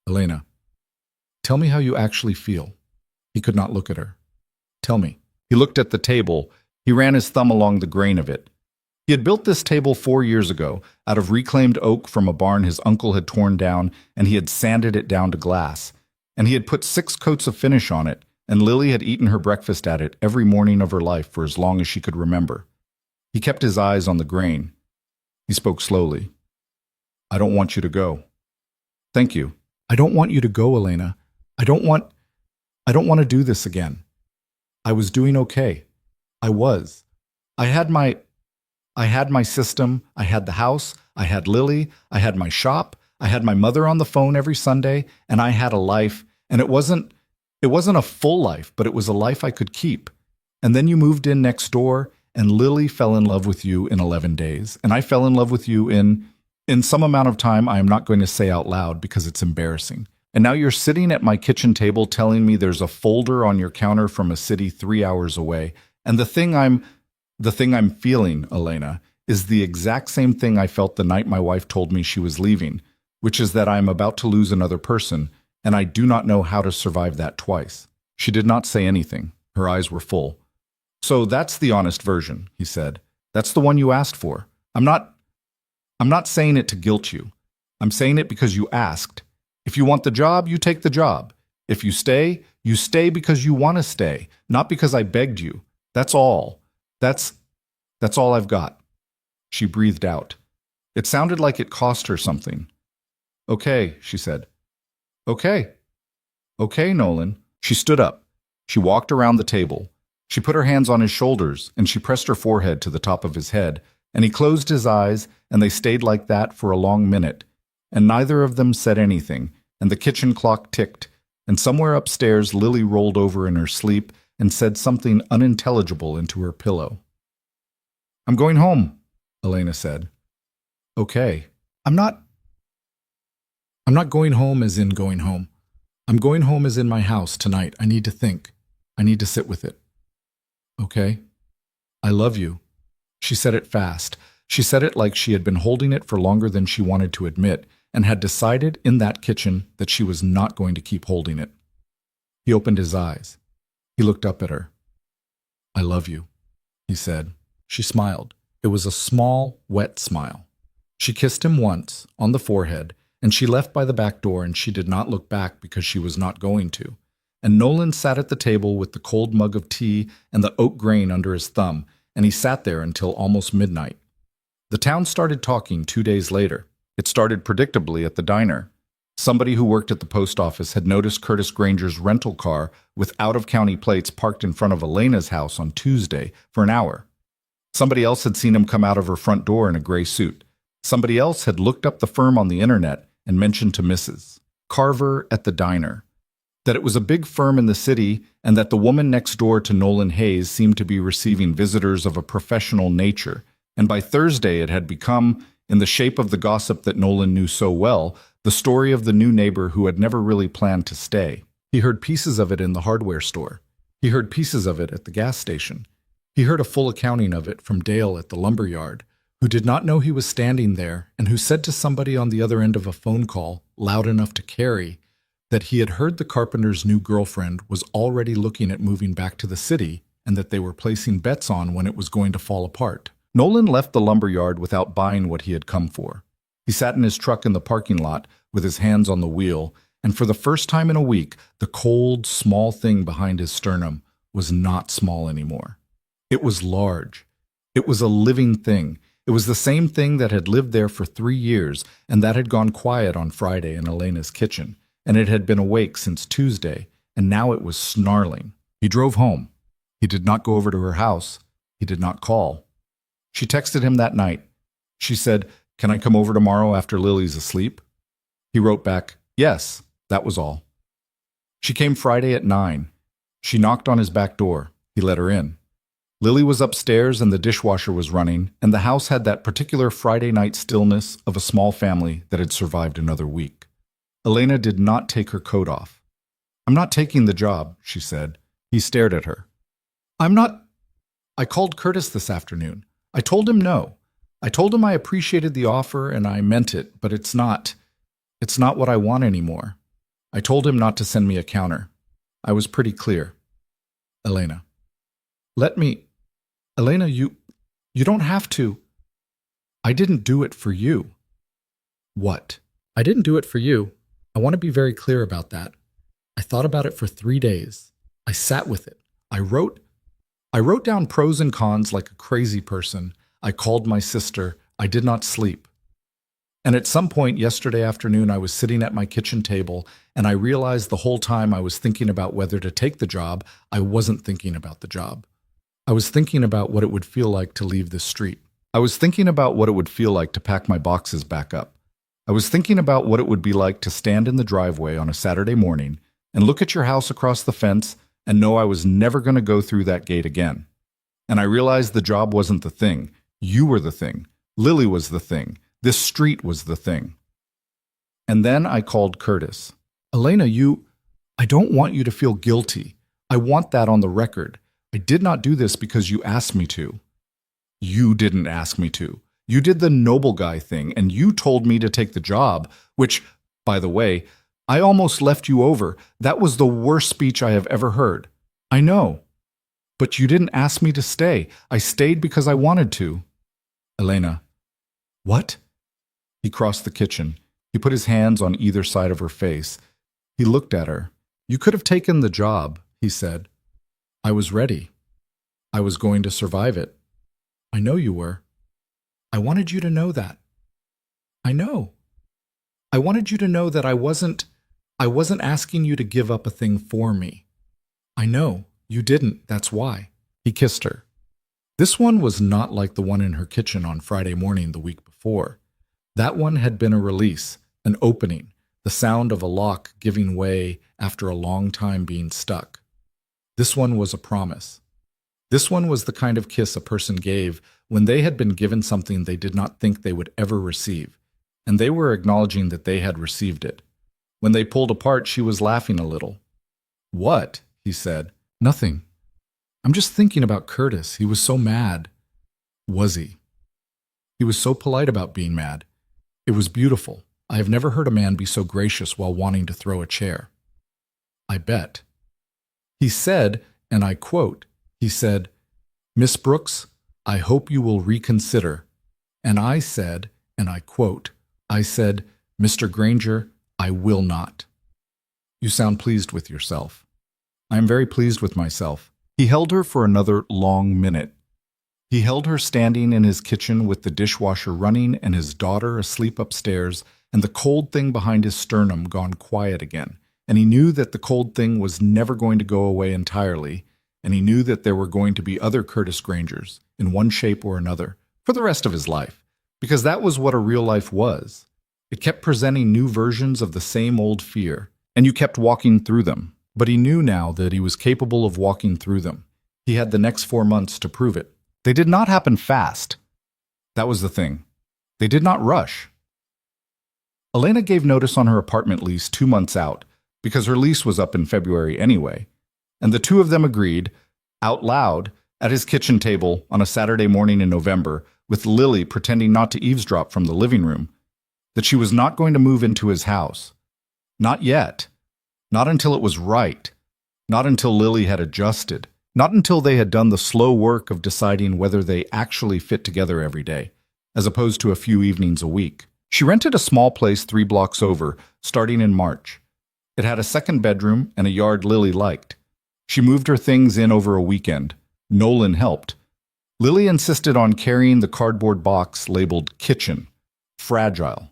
"Elena, tell me how you actually feel." He could not look at her. "Tell me." He looked at the table. He ran his thumb along the grain of it. He had built this table 4 years ago out of reclaimed oak from a barn his uncle had torn down, and he had sanded it down to glass. And he had put 6 coats of finish on it, and Lily had eaten her breakfast at it every morning of her life for as long as she could remember. He kept his eyes on the grain. He spoke slowly. "I don't want you to go." "Thank you." "I don't want you to go, Elena. I don't want to do this again. I was doing okay. I was. I had my system. I had the house. I had Lily. I had my shop. I had my mother on the phone every Sunday, and I had a life, and it wasn't a full life, but it was a life I could keep. And then you moved in next door, and Lily fell in love with you in 11 days, and I fell in love with you in some amount of time I am not going to say out loud because it's embarrassing. And now you're sitting at my kitchen table telling me there's a folder on your counter from a city 3 hours away. And the thing I'm feeling, Elena, is the exact same thing I felt the night my wife told me she was leaving, which is that I am about to lose another person, and I do not know how to survive that twice. She did not say anything. Her eyes were full. So that's the honest version, he said. That's the one you asked for. I'm not saying it to guilt you. I'm saying it because you asked. If you want the job, you take the job. If you stay because you want to stay, not because I begged you. That's all. That's all I've got. She breathed out. It sounded like it cost her something. Okay, she said. Okay. Okay, Nolan. She stood up. She walked around the table. She put her hands on his shoulders, and she pressed her forehead to the top of his head, and he closed his eyes, and they stayed like that for a long minute, and neither of them said anything, and the kitchen clock ticked, and somewhere upstairs Lily rolled over in her sleep and said something unintelligible into her pillow. I'm going home, Elena said. Okay. I'm not going home as in going home. I'm going home as in my house tonight. I need to think. I need to sit with it. Okay? I love you. She said it fast. She said it like she had been holding it for longer than she wanted to admit, and had decided in that kitchen that she was not going to keep holding it. He opened his eyes. He looked up at her. I love you, he said. She smiled. It was a small, wet smile. She kissed him once, on the forehead, and she left by the back door, and she did not look back because she was not going to. And Nolan sat at the table with the cold mug of tea and the oat grain under his thumb, and he sat there until almost midnight. The town started talking 2 days later. It started predictably at the diner. Somebody who worked at the post office had noticed Curtis Granger's rental car with out-of-county plates parked in front of Elena's house on Tuesday for an hour. Somebody else had seen him come out of her front door in a gray suit. Somebody else had looked up the firm on the internet and mentioned to Mrs. Carver at the diner that it was a big firm in the city and that the woman next door to Nolan Hayes seemed to be receiving visitors of a professional nature. And by Thursday it had become, in the shape of the gossip that Nolan knew so well, the story of the new neighbor who had never really planned to stay. He heard pieces of it in the hardware store. He heard pieces of it at the gas station. He heard a full accounting of it from Dale at the lumber yard, who did not know he was standing there and who said to somebody on the other end of a phone call, loud enough to carry, that he had heard the carpenter's new girlfriend was already looking at moving back to the city and that they were placing bets on when it was going to fall apart. Nolan left the lumber yard without buying what he had come for. He sat in his truck in the parking lot with his hands on the wheel, and for the first time in a week, the cold, small thing behind his sternum was not small anymore. It was large. It was a living thing. It was the same thing that had lived there for 3 years and that had gone quiet on Friday in Elena's kitchen, and it had been awake since Tuesday, and now it was snarling. He drove home. He did not go over to her house. He did not call. She texted him that night. She said, "Can I come over tomorrow after Lily's asleep?" He wrote back, "Yes," that was all. She came Friday at 9. She knocked on his back door. He let her in. Lily was upstairs and the dishwasher was running, and the house had that particular Friday night stillness of a small family that had survived another week. Elena did not take her coat off. "I'm not taking the job," she said. He stared at her. "I'm not. I called Curtis this afternoon. I told him no. I told him I appreciated the offer and I meant it, but it's not what I want anymore. I told him not to send me a counter. I was pretty clear." Elena. Elena, you don't have to. I didn't do it for you." "What?" "I didn't do it for you. I want to be very clear about that. I thought about it for 3 days. I sat with it. I wrote down pros and cons like a crazy person. I called my sister. I did not sleep. And at some point yesterday afternoon, I was sitting at my kitchen table, and I realized the whole time I was thinking about whether to take the job, I wasn't thinking about the job. I was thinking about what it would feel like to leave this street. I was thinking about what it would feel like to pack my boxes back up. I was thinking about what it would be like to stand in the driveway on a Saturday morning and look at your house across the fence and know I was never going to go through that gate again. And I realized the job wasn't the thing. You were the thing. Lily was the thing. This street was the thing. And then I called Curtis. Elena, I don't want you to feel guilty. I want that on the record. I did not do this because you asked me to. You didn't ask me to. You did the noble guy thing, and you told me to take the job, which, by the way, I almost left you over. That was the worst speech I have ever heard. I know. But you didn't ask me to stay. I stayed because I wanted to. Elena. What? He crossed the kitchen. He put his hands on either side of her face. He looked at her. You could have taken the job, he said. I was ready. I was going to survive it. I know you were. I wanted you to know that. I know. I wanted you to know that I wasn't asking you to give up a thing for me. I know. You didn't. That's why. He kissed her. This one was not like the one in her kitchen on Friday morning the week before. That one had been a release, an opening, the sound of a lock giving way after a long time being stuck. This one was a promise. This one was the kind of kiss a person gave when they had been given something they did not think they would ever receive, and they were acknowledging that they had received it. When they pulled apart, she was laughing a little. What? He said. Nothing. I'm just thinking about Curtis. He was so mad. Was he? He was so polite about being mad. It was beautiful. I have never heard a man be so gracious while wanting to throw a chair. I bet. He said, and I quote, he said, Miss Brooks, I hope you will reconsider. And I said, and I quote, I said, Mr. Granger, I will not. You sound pleased with yourself. I am very pleased with myself. He held her for another long minute. He held her standing in his kitchen with the dishwasher running and his daughter asleep upstairs and the cold thing behind his sternum gone quiet again. And he knew that the cold thing was never going to go away entirely, and he knew that there were going to be other Curtis Grangers, in one shape or another, for the rest of his life, because that was what a real life was. It kept presenting new versions of the same old fear, and you kept walking through them. But he knew now that he was capable of walking through them. He had the next 4 months to prove it. They did not happen fast. That was the thing. They did not rush. Elena gave notice on her apartment lease 2 months out, because her lease was up in February anyway, and the two of them agreed, out loud, at his kitchen table on a Saturday morning in November, with Lily pretending not to eavesdrop from the living room, that she was not going to move into his house. Not yet. Not until it was right. Not until Lily had adjusted. Not until they had done the slow work of deciding whether they actually fit together every day, as opposed to a few evenings a week. She rented a small place 3 blocks over, starting in March. It had a second bedroom and a yard Lily liked. She moved her things in over a weekend. Nolan helped. Lily insisted on carrying the cardboard box labeled kitchen, fragile.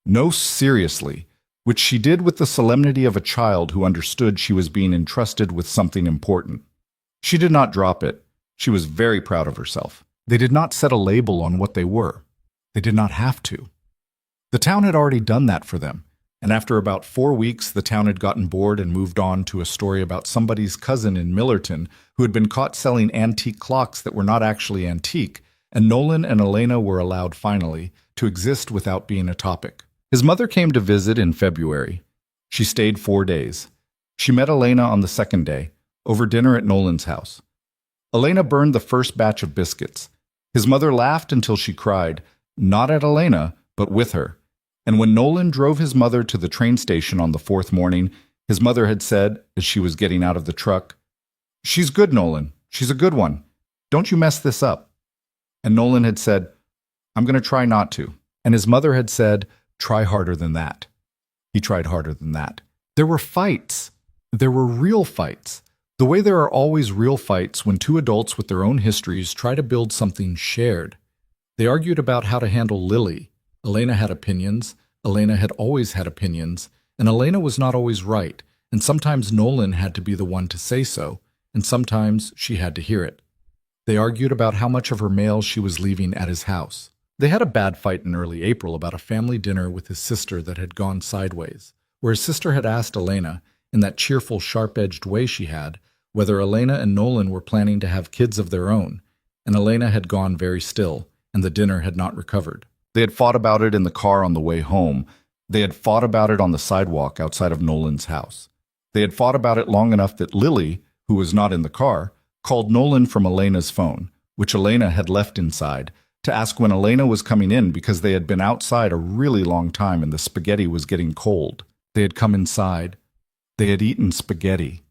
No, seriously, which she did with the solemnity of a child who understood she was being entrusted with something important. She did not drop it. She was very proud of herself. They did not set a label on what they were. They did not have to. The town had already done that for them, and after about 4 weeks, the town had gotten bored and moved on to a story about somebody's cousin in Millerton who had been caught selling antique clocks that were not actually antique, and Nolan and Elena were allowed finally to exist without being a topic. His mother came to visit in February. She stayed 4 days. She met Elena on the second day, over dinner at Nolan's house. Elena burned the first batch of biscuits. His mother laughed until she cried, not at Elena, but with her. And when Nolan drove his mother to the train station on the 4th morning, his mother had said, as she was getting out of the truck, "She's good, Nolan. She's a good one. Don't you mess this up." And Nolan had said, "I'm going to try not to." And his mother had said, "Try harder than that." He tried harder than that. There were fights. There were real fights. The way there are always real fights when two adults with their own histories try to build something shared. They argued about how to handle Lily. Elena had opinions. Elena had always had opinions. And Elena was not always right. And sometimes Nolan had to be the one to say so. And sometimes she had to hear it. They argued about how much of her mail she was leaving at his house. They had a bad fight in early April about a family dinner with his sister that had gone sideways, where his sister had asked Elena, in that cheerful, sharp-edged way she had, whether Elena and Nolan were planning to have kids of their own, and Elena had gone very still, and the dinner had not recovered. They had fought about it in the car on the way home. They had fought about it on the sidewalk outside of Nolan's house. They had fought about it long enough that Lily, who was not in the car, called Nolan from Elena's phone, which Elena had left inside, to ask when Elena was coming in because they had been outside a really long time and the spaghetti was getting cold. They had come inside. They had eaten spaghetti.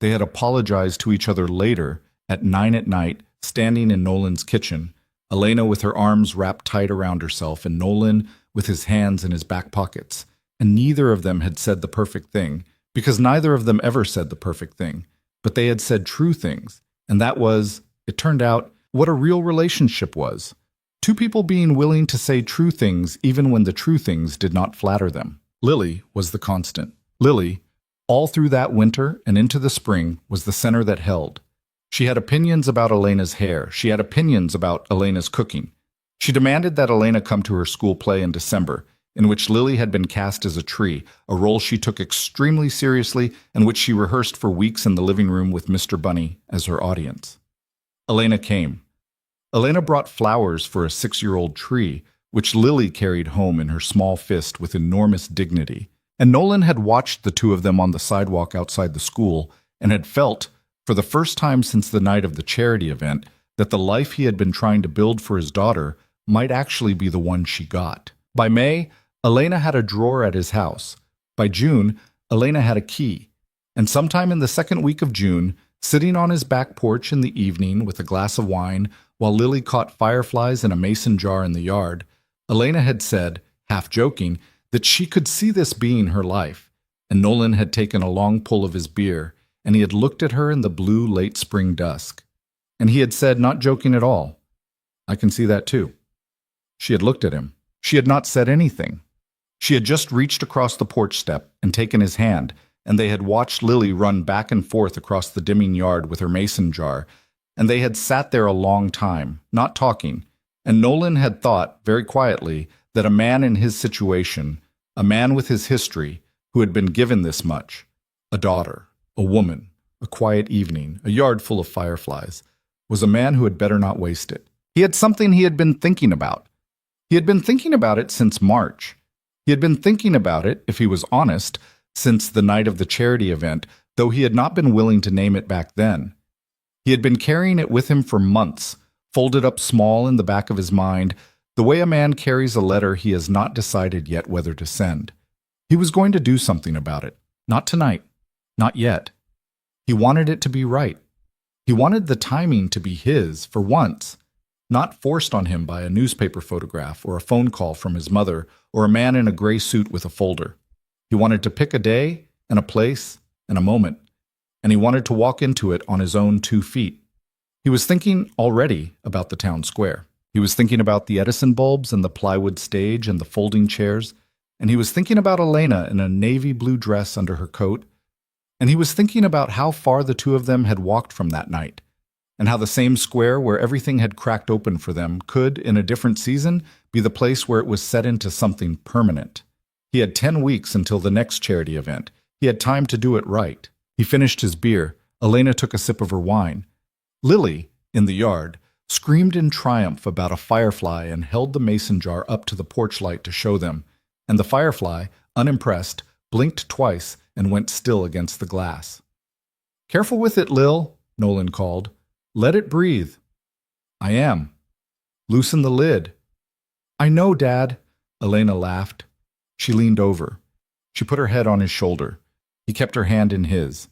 They had apologized to each other later at 9 at night, standing in Nolan's kitchen, Elena with her arms wrapped tight around herself and Nolan with his hands in his back pockets. And neither of them had said the perfect thing, because neither of them ever said the perfect thing, but they had said true things, and that was, it turned out, what a real relationship was. Two people being willing to say true things even when the true things did not flatter them. Lily was the constant. Lily, all through that winter and into the spring, was the center that held. She had opinions about Elena's hair. She had opinions about Elena's cooking. She demanded that Elena come to her school play in December, in which Lily had been cast as a tree, a role she took extremely seriously and which she rehearsed for weeks in the living room with Mr. Bunny as her audience. Elena came. Elena brought flowers for a 6-year-old tree, which Lily carried home in her small fist with enormous dignity. And Nolan had watched the two of them on the sidewalk outside the school and had felt, for the first time since the night of the charity event, that the life he had been trying to build for his daughter might actually be the one she got. By May, Elena had a drawer at his house. By June, Elena had a key. And sometime in the second week of June, sitting on his back porch in the evening with a glass of wine while Lily caught fireflies in a mason jar in the yard, Elena had said, half joking, that she could see this being her life. And Nolan had taken a long pull of his beer, and he had looked at her in the blue late spring dusk. And he had said, not joking at all, I can see that too. She had looked at him. She had not said anything. She had just reached across the porch step and taken his hand, and they had watched Lily run back and forth across the dimming yard with her mason jar, and they had sat there a long time, not talking, and Nolan had thought, very quietly, that a man in his situation, a man with his history, who had been given this much, a daughter, a woman, a quiet evening, a yard full of fireflies, was a man who had better not waste it. He had something he had been thinking about. He had been thinking about it since March. He had been thinking about it, if he was honest, since the night of the charity event, though he had not been willing to name it back then. He had been carrying it with him for months, folded up small in the back of his mind, the way a man carries a letter he has not decided yet whether to send. He was going to do something about it. Not tonight. Not yet. He wanted it to be right. He wanted the timing to be his, for once, not forced on him by a newspaper photograph or a phone call from his mother or a man in a gray suit with a folder. He wanted to pick a day and a place and a moment, and he wanted to walk into it on his own 2 feet. He was thinking already about the town square. He was thinking about the Edison bulbs and the plywood stage and the folding chairs, and he was thinking about Elena in a navy blue dress under her coat, and he was thinking about how far the two of them had walked from that night, and how the same square where everything had cracked open for them could, in a different season, be the place where it was set into something permanent. He had 10 weeks until the next charity event. He had time to do it right. He finished his beer. Elena took a sip of her wine. Lily, in the yard, screamed in triumph about a firefly and held the mason jar up to the porch light to show them, and the firefly, unimpressed, blinked twice and went still against the glass. "Careful with it, Lil," Nolan called. "Let it breathe." "I am." "Loosen the lid." "I know, Dad." Elena laughed. She leaned over. She put her head on his shoulder. He kept her hand in his.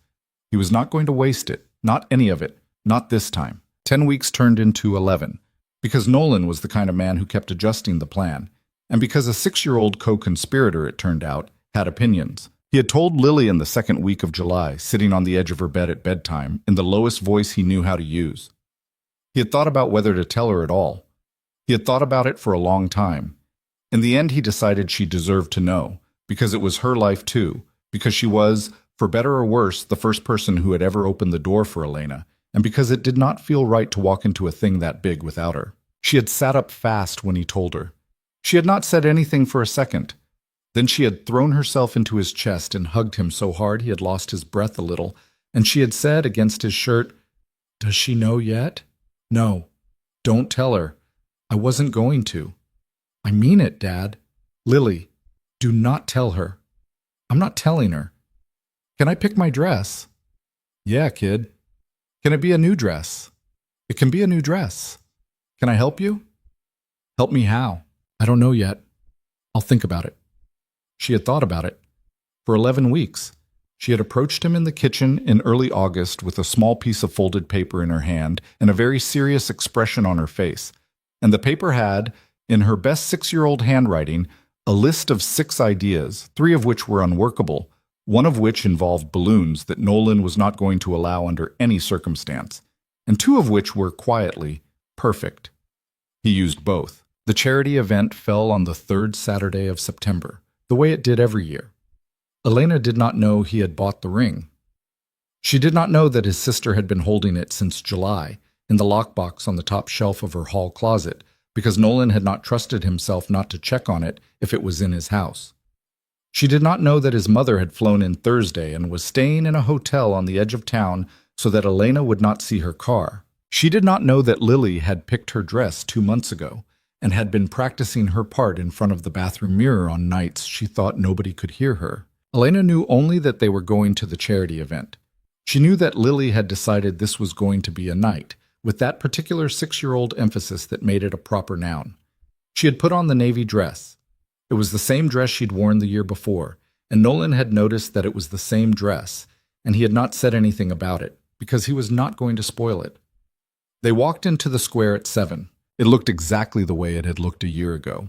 He was not going to waste it, not any of it, not this time. 10 weeks turned into 11, because Nolan was the kind of man who kept adjusting the plan, and because a 6-year-old co-conspirator, it turned out, had opinions. He had told Lily in the second week of July, sitting on the edge of her bed at bedtime, in the lowest voice he knew how to use. He had thought about whether to tell her at all. He had thought about it for a long time. In the end, he decided she deserved to know, because it was her life too, because she was, for better or worse, the first person who had ever opened the door for Elena, and because it did not feel right to walk into a thing that big without her. She had sat up fast when he told her. She had not said anything for a second. Then she had thrown herself into his chest and hugged him so hard he had lost his breath a little, and she had said against his shirt, "Does she know yet?" "No, don't tell her. I wasn't going to." "I mean it, Dad. Lily, do not tell her." "I'm not telling her." "Can I pick my dress?" "Yeah, kid." "Can it be a new dress?" "It can be a new dress." "Can I help you?" "Help me how?" "I don't know yet. I'll think about it." She had thought about it. For 11 weeks. She had approached him in the kitchen in early August with a small piece of folded paper in her hand and a very serious expression on her face. And the paper had, in her best 6-year-old handwriting, a list of 6 ideas, 3 of which were unworkable, one of which involved balloons that Nolan was not going to allow under any circumstance, and 2 of which were quietly perfect. He used both. The charity event fell on the 3rd Saturday of September, the way it did every year. Elena did not know he had bought the ring. She did not know that his sister had been holding it since July, in the lockbox on the top shelf of her hall closet, because Nolan had not trusted himself not to check on it if it was in his house. She did not know that his mother had flown in Thursday and was staying in a hotel on the edge of town so that Elena would not see her car. She did not know that Lily had picked her dress 2 months ago and had been practicing her part in front of the bathroom mirror on nights she thought nobody could hear her. Elena knew only that they were going to the charity event. She knew that Lily had decided this was going to be a night, with that particular 6-year-old emphasis that made it a proper noun. She had put on the navy dress. It was the same dress she'd worn the year before, and Nolan had noticed that it was the same dress, and he had not said anything about it, because he was not going to spoil it. They walked into the square at 7. It looked exactly the way it had looked a year ago.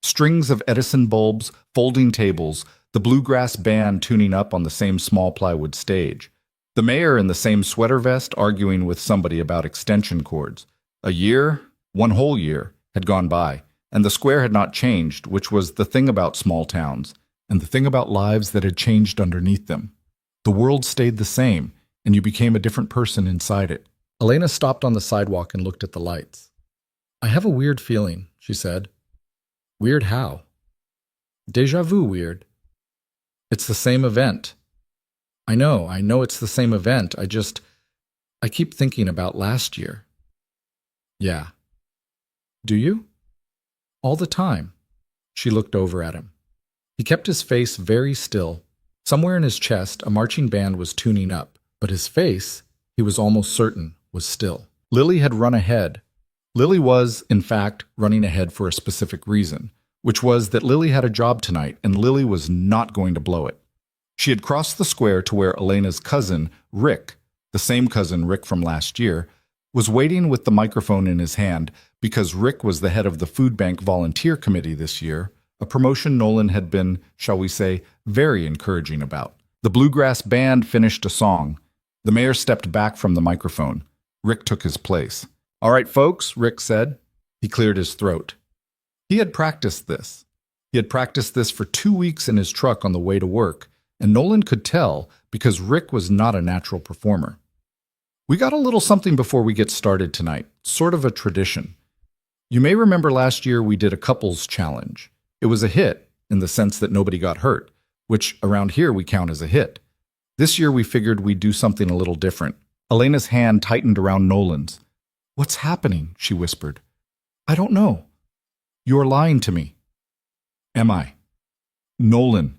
Strings of Edison bulbs, folding tables, the bluegrass band tuning up on the same small plywood stage. The mayor in the same sweater vest arguing with somebody about extension cords. A year, 1 whole year, had gone by, and the square had not changed, which was the thing about small towns, and the thing about lives that had changed underneath them. The world stayed the same, and you became a different person inside it. Elena stopped on the sidewalk and looked at the lights. "I have a weird feeling," she said. "Weird how?" "Déjà vu weird." "It's the same event." I know it's the same event. I keep thinking about last year." "Yeah." "Do you?" "All the time." She looked over at him. He kept his face very still. Somewhere in his chest, a marching band was tuning up, but his face, he was almost certain, was still. Lily had run ahead. Lily was, in fact, running ahead for a specific reason, which was that Lily had a job tonight, and Lily was not going to blow it. She had crossed the square to where Elena's cousin, Rick, the same cousin Rick from last year, was waiting with the microphone in his hand because Rick was the head of the food bank volunteer committee this year, a promotion Nolan had been, shall we say, very encouraging about. The bluegrass band finished a song. The mayor stepped back from the microphone. Rick took his place. "All right, folks," Rick said. He cleared his throat. He had practiced this. He had practiced this for 2 weeks in his truck on the way to work, and Nolan could tell because Rick was not a natural performer. "We got a little something before we get started tonight, sort of a tradition. You may remember last year we did a couples challenge. It was a hit, in the sense that nobody got hurt, which around here we count as a hit. This year we figured we'd do something a little different." Elena's hand tightened around Nolan's. "What's happening?" she whispered. "I don't know." "You're lying to me." "Am I?" Nolan,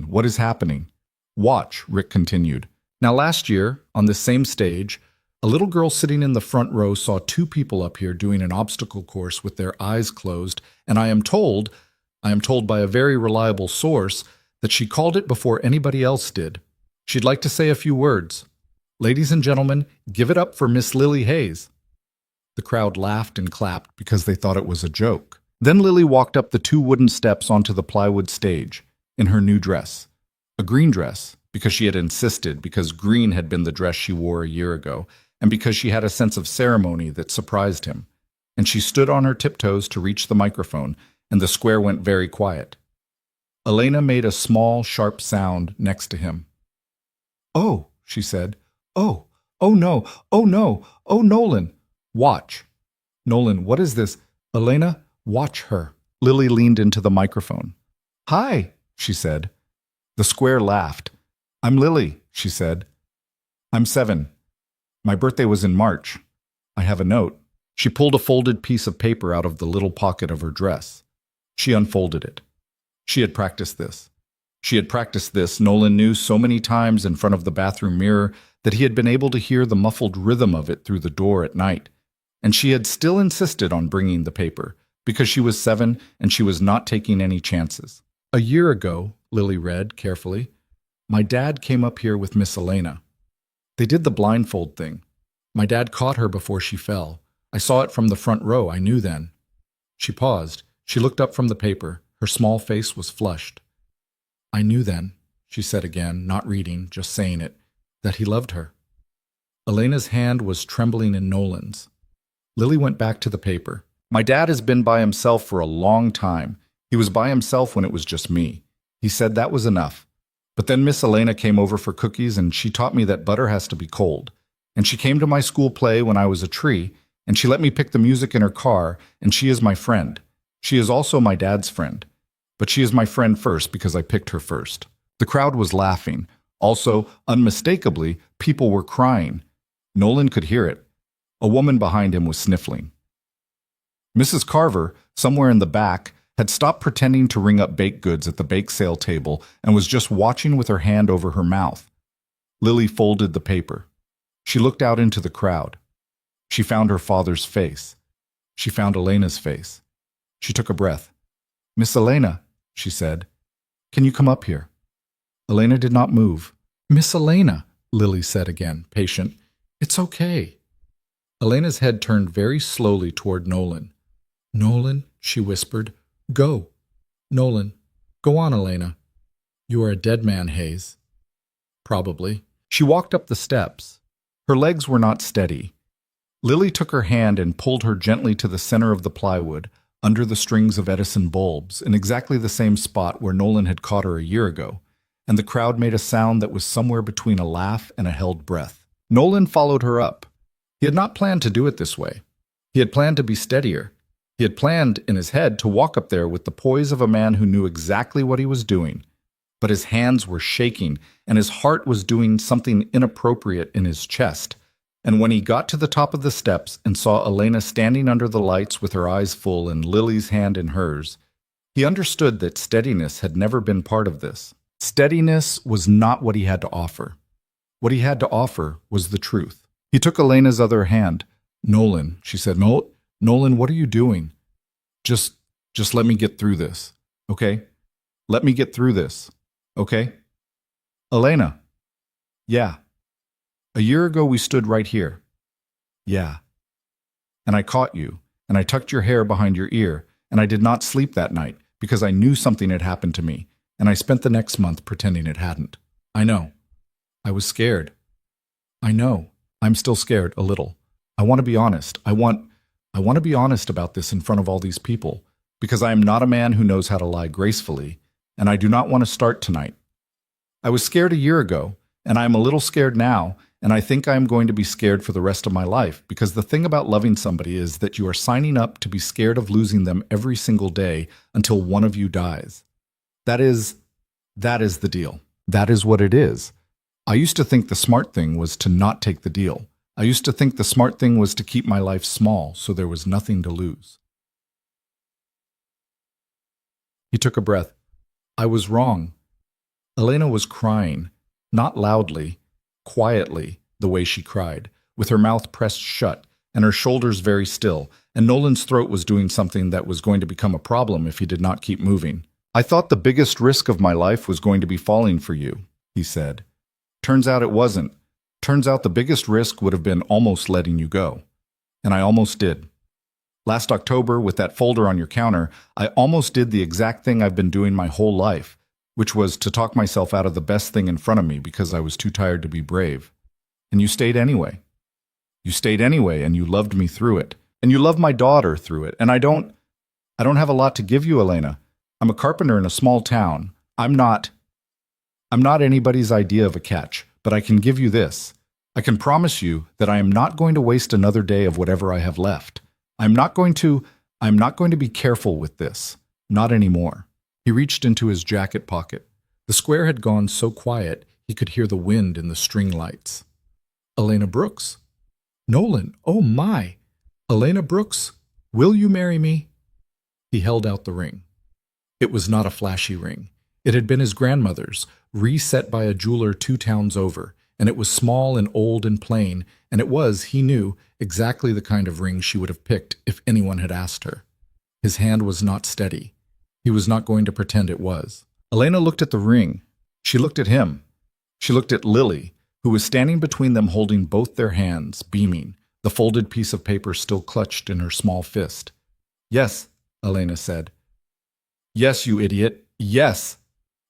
what is happening?" "Watch," Rick continued. "Now last year, on this same stage, a little girl sitting in the front row saw 2 people up here doing an obstacle course with their eyes closed, and I am told by a very reliable source, that she called it before anybody else did. She'd like to say a few words. Ladies and gentlemen, give it up for Miss Lily Hayes." The crowd laughed and clapped because they thought it was a joke. Then Lily walked up the 2 wooden steps onto the plywood stage, in her new dress. A green dress, because she had insisted, because green had been the dress she wore a year ago, and because she had a sense of ceremony that surprised him. And she stood on her tiptoes to reach the microphone, and the square went very quiet. Elena made a small, sharp sound next to him. "Oh," she said. Oh no, oh Nolan. Watch." Nolan, what is this? Elena, watch her. Lily leaned into the microphone. Hi, she said. The square laughed. I'm Lily, she said. I'm 7. My birthday was in March. I have a note. She pulled a folded piece of paper out of the little pocket of her dress. She unfolded it. She had practiced this. She had practiced this, Nolan knew, so many times in front of the bathroom mirror that he had been able to hear the muffled rhythm of it through the door at night. And she had still insisted on bringing the paper, because she was 7 and she was not taking any chances. A year ago, Lily read carefully, my dad came up here with Miss Elena. They did the blindfold thing. My dad caught her before she fell. I saw it from the front row. I knew then. She paused. She looked up from the paper. Her small face was flushed. I knew then, she said again, not reading, just saying it, that he loved her. Elena's hand was trembling in Nolan's. Lily went back to the paper. My dad has been by himself for a long time. He was by himself when it was just me. He said that was enough. But then Miss Elena came over for cookies and she taught me that butter has to be cold. And she came to my school play when I was a tree, and she let me pick the music in her car, and she is my friend. She is also my dad's friend. But she is my friend first because I picked her first. The crowd was laughing. Also, unmistakably, people were crying. Nolan could hear it. A woman behind him was sniffling. Mrs. Carver, somewhere in the back, had stopped pretending to ring up baked goods at the bake sale table and was just watching with her hand over her mouth. Lily folded the paper. She looked out into the crowd. She found her father's face. She found Elena's face. She took a breath. Miss Elena, she said, can you come up here? Elena did not move. Miss Elena, Lily said again, patient. It's okay. Elena's head turned very slowly toward Nolan. Nolan, she whispered, go. Nolan, go on, Elena. You are a dead man, Hayes. Probably. She walked up the steps. Her legs were not steady. Lily took her hand and pulled her gently to the center of the plywood, under the strings of Edison bulbs, in exactly the same spot where Nolan had caught her a year ago, and the crowd made a sound that was somewhere between a laugh and a held breath. Nolan followed her up. He had not planned to do it this way. He had planned to be steadier. He had planned, in his head, to walk up there with the poise of a man who knew exactly what he was doing. But his hands were shaking, and his heart was doing something inappropriate in his chest. And when he got to the top of the steps and saw Elena standing under the lights with her eyes full and Lily's hand in hers, he understood that steadiness had never been part of this. Steadiness was not what he had to offer. What he had to offer was the truth. He took Elena's other hand. Nolan, she said, Nolan, what are you doing? Just let me get through this, okay? Let me get through this, okay? Elena. Yeah. A year ago we stood right here. Yeah. And I caught you, and I tucked your hair behind your ear, and I did not sleep that night because I knew something had happened to me, and I spent the next month pretending it hadn't. I know. I was scared. I know. I'm still scared, a little. I want to be honest. I want to be honest about this in front of all these people, because I am not a man who knows how to lie gracefully, and I do not want to start tonight. I was scared a year ago, and I am a little scared now, and I think I am going to be scared for the rest of my life, because the thing about loving somebody is that you are signing up to be scared of losing them every single day until one of you dies. That is the deal. That is what it is. I used to think the smart thing was to not take the deal. I used to think the smart thing was to keep my life small so there was nothing to lose. He took a breath. I was wrong. Elena was crying, not loudly, quietly, the way she cried, with her mouth pressed shut and her shoulders very still, and Nolan's throat was doing something that was going to become a problem if he did not keep moving. I thought the biggest risk of my life was going to be falling for you, he said. Turns out it wasn't. Turns out the biggest risk would have been almost letting you go. And I almost did. Last October, with that folder on your counter, I almost did the exact thing I've been doing my whole life, which was to talk myself out of the best thing in front of me because I was too tired to be brave. And you stayed anyway. You stayed anyway, and you loved me through it. And you love my daughter through it. And I don't have a lot to give you, Elena. I'm a carpenter in a small town. I'm not anybody's idea of a catch, but I can give you this. I can promise you that I am not going to waste another day of whatever I have left. I'm not going to be careful with this. Not anymore. He reached into his jacket pocket. The square had gone so quiet he could hear the wind in the string lights. Elena Brooks. Nolan, oh my! Elena Brooks, will you marry me? He held out the ring. It was not a flashy ring. It had been his grandmother's, reset by a jeweler 2 towns over, and it was small and old and plain, and it was, he knew, exactly the kind of ring she would have picked if anyone had asked her. His hand was not steady. He was not going to pretend it was. Elena looked at the ring. She looked at him. She looked at Lily, who was standing between them holding both their hands, beaming, the folded piece of paper still clutched in her small fist. Yes, Elena said. Yes, you idiot. Yes.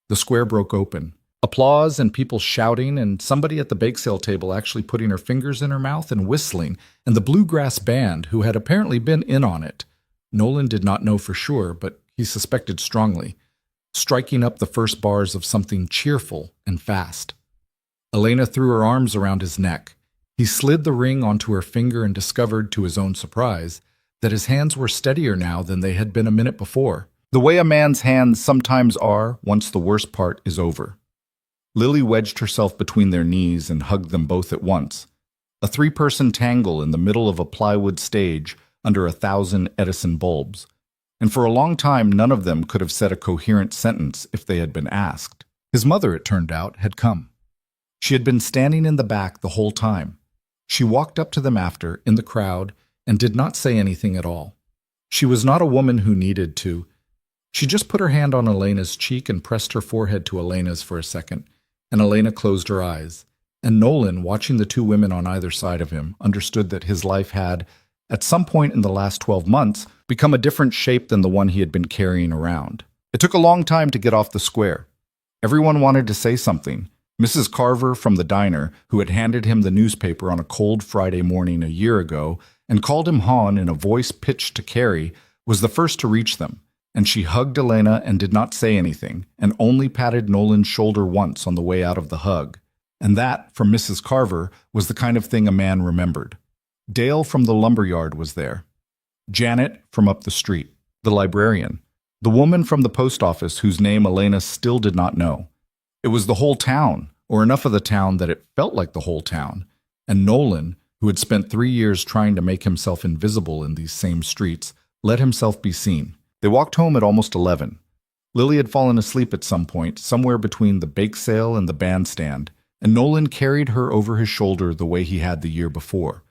The square broke open. Applause and people shouting, and somebody at the bake sale table actually putting her fingers in her mouth and whistling, and the bluegrass band, who had apparently been in on it. Nolan did not know for sure, but he suspected strongly, striking up the first bars of something cheerful and fast. Elena threw her arms around his neck. He slid the ring onto her finger and discovered, to his own surprise, that his hands were steadier now than they had been a minute before. The way a man's hands sometimes are once the worst part is over. Lily wedged herself between their knees and hugged them both at once. A 3-person tangle in the middle of a plywood stage under 1,000 Edison bulbs. And for a long time, none of them could have said a coherent sentence if they had been asked. His mother, it turned out, had come. She had been standing in the back the whole time. She walked up to them after, in the crowd, and did not say anything at all. She was not a woman who needed to. She just put her hand on Elena's cheek and pressed her forehead to Elena's for a second, and Elena closed her eyes. And Nolan, watching the 2 women on either side of him, understood that his life had, at some point in the last 12 months, become a different shape than the one he had been carrying around. It took a long time to get off the square. Everyone wanted to say something. Mrs. Carver from the diner, who had handed him the newspaper on a cold Friday morning a year ago and called him Hon in a voice pitched to Carrie, was the first to reach them, and she hugged Elena and did not say anything, and only patted Nolan's shoulder once on the way out of the hug. And that, from Mrs. Carver, was the kind of thing a man remembered. Dale from the lumberyard was there. Janet from up the street, the librarian, the woman from the post office whose name Elena still did not know. It was the whole town, or enough of the town that it felt like the whole town, and Nolan, who had spent 3 years trying to make himself invisible in these same streets, let himself be seen. They walked home at almost 11. Lily had fallen asleep at some point, somewhere between the bake sale and the bandstand, and Nolan carried her over his shoulder the way he had the year before,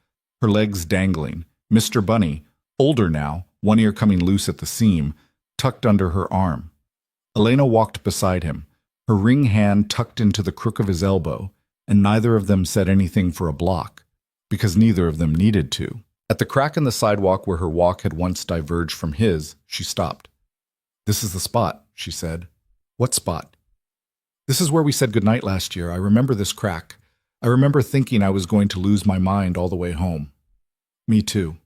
her legs dangling, Mr. Bunny, older now, one ear coming loose at the seam, tucked under her arm. Elena walked beside him, her ring hand tucked into the crook of his elbow, and neither of them said anything for a block, because neither of them needed to. At the crack in the sidewalk where her walk had once diverged from his, she stopped. "This is the spot," she said. "What spot?" "This is where we said goodnight last year. I remember this crack. I remember thinking I was going to lose my mind all the way home." "Me too."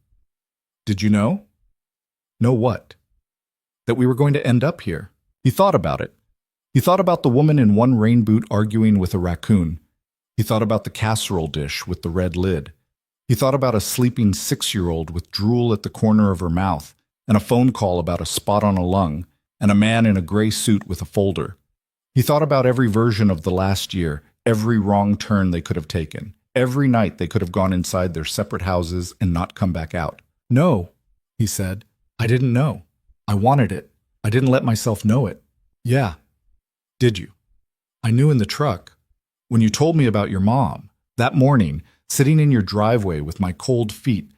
"Did you know?" "Know what?" "That we were going to end up here." He thought about it. He thought about the woman in one rain boot arguing with a raccoon. He thought about the casserole dish with the red lid. He thought about a sleeping 6-year-old with drool at the corner of her mouth, and a phone call about a spot on a lung, and a man in a gray suit with a folder. He thought about every version of the last year, every wrong turn they could have taken, every night they could have gone inside their separate houses and not come back out. "No," he said. "I didn't know. I wanted it. I didn't let myself know it." "Yeah." "Did you?" "I knew in the truck. When you told me about your mom, that morning, sitting in your driveway with my cold feet,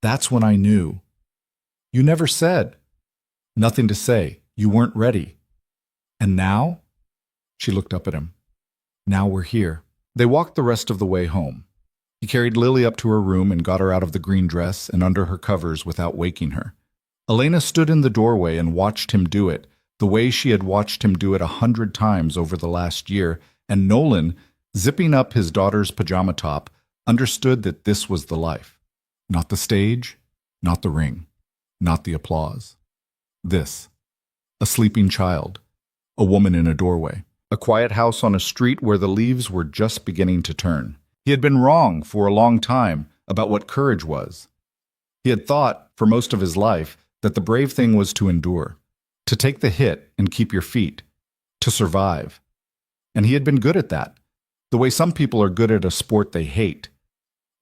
that's when I knew." "You never said." "Nothing to say. You weren't ready." "And now?" She looked up at him. "Now we're here." They walked the rest of the way home. He carried Lily up to her room and got her out of the green dress and under her covers without waking her. Elena stood in the doorway and watched him do it, the way she had watched him do it 100 times over the last year, and Nolan, zipping up his daughter's pajama top, understood that this was the life. Not the stage, not the ring, not the applause. This. A sleeping child, a woman in a doorway, a quiet house on a street where the leaves were just beginning to turn. He had been wrong for a long time about what courage was. He had thought, for most of his life, that the brave thing was to endure, to take the hit and keep your feet, to survive. And he had been good at that, the way some people are good at a sport they hate.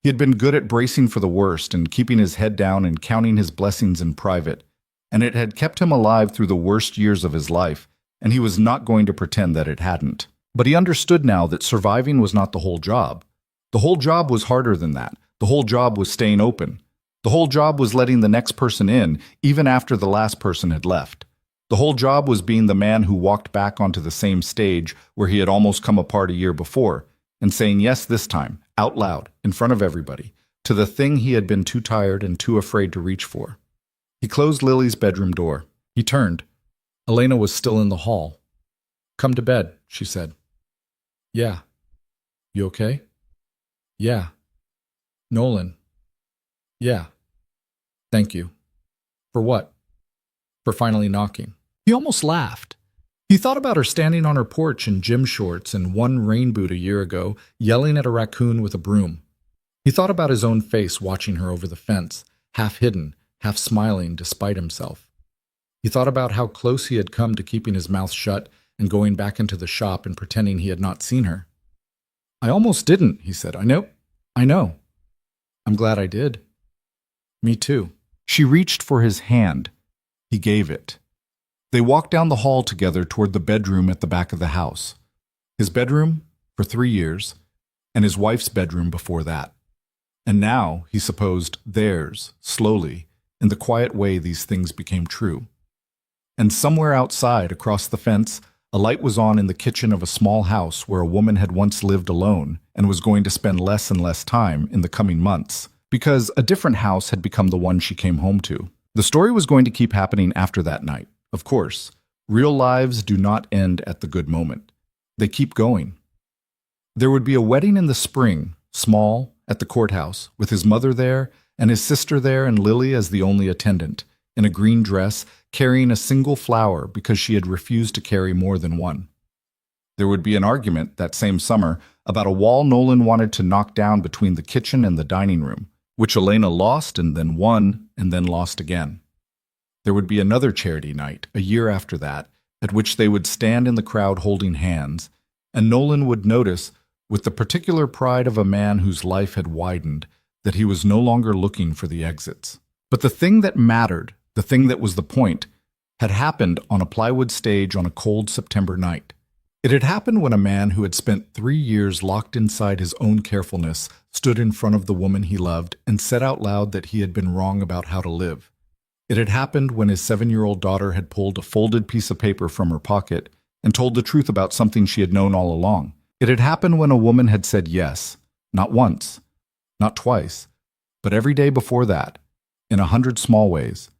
He had been good at bracing for the worst and keeping his head down and counting his blessings in private, and it had kept him alive through the worst years of his life, and he was not going to pretend that it hadn't. But he understood now that surviving was not the whole job. The whole job was harder than that. The whole job was staying open. The whole job was letting the next person in, even after the last person had left. The whole job was being the man who walked back onto the same stage where he had almost come apart a year before, and saying yes this time, out loud, in front of everybody, to the thing he had been too tired and too afraid to reach for. He closed Lily's bedroom door. He turned. Elena was still in the hall. "Come to bed," she said. "Yeah." "You okay?" "Yeah." "Nolan." "Yeah." "Thank you." "For what?" "For finally knocking." He almost laughed. He thought about her standing on her porch in gym shorts and one rain boot a year ago, yelling at a raccoon with a broom. He thought about his own face watching her over the fence, half hidden, half smiling despite himself. He thought about how close he had come to keeping his mouth shut and going back into the shop and pretending he had not seen her. "I almost didn't," he said. I know. "I'm glad I did." "Me too." She reached for his hand. He gave it. They walked down the hall together toward the bedroom at the back of the house. His bedroom for 3 years, and his wife's bedroom before that. And now, he supposed, theirs, slowly, in the quiet way these things became true. And somewhere outside, across the fence, a light was on in the kitchen of a small house where a woman had once lived alone and was going to spend less and less time in the coming months, because a different house had become the one she came home to. The story was going to keep happening after that night. Of course, real lives do not end at the good moment. They keep going. There would be a wedding in the spring, small, at the courthouse, with his mother there and his sister there and Lily as the only attendant, in a green dress, carrying a single flower because she had refused to carry more than one. There would be an argument that same summer about a wall Nolan wanted to knock down between the kitchen and the dining room, which Elena lost and then won and then lost again. There would be another charity night, a year after that, at which they would stand in the crowd holding hands, and Nolan would notice, with the particular pride of a man whose life had widened, that he was no longer looking for the exits. But the thing that mattered, the thing that was the point, had happened on a plywood stage on a cold September night. It had happened when a man who had spent 3 years locked inside his own carefulness stood in front of the woman he loved and said out loud that he had been wrong about how to live. It had happened when his 7-year-old daughter had pulled a folded piece of paper from her pocket and told the truth about something she had known all along. It had happened when a woman had said yes, not once, not twice, but every day before that, in 100 small ways,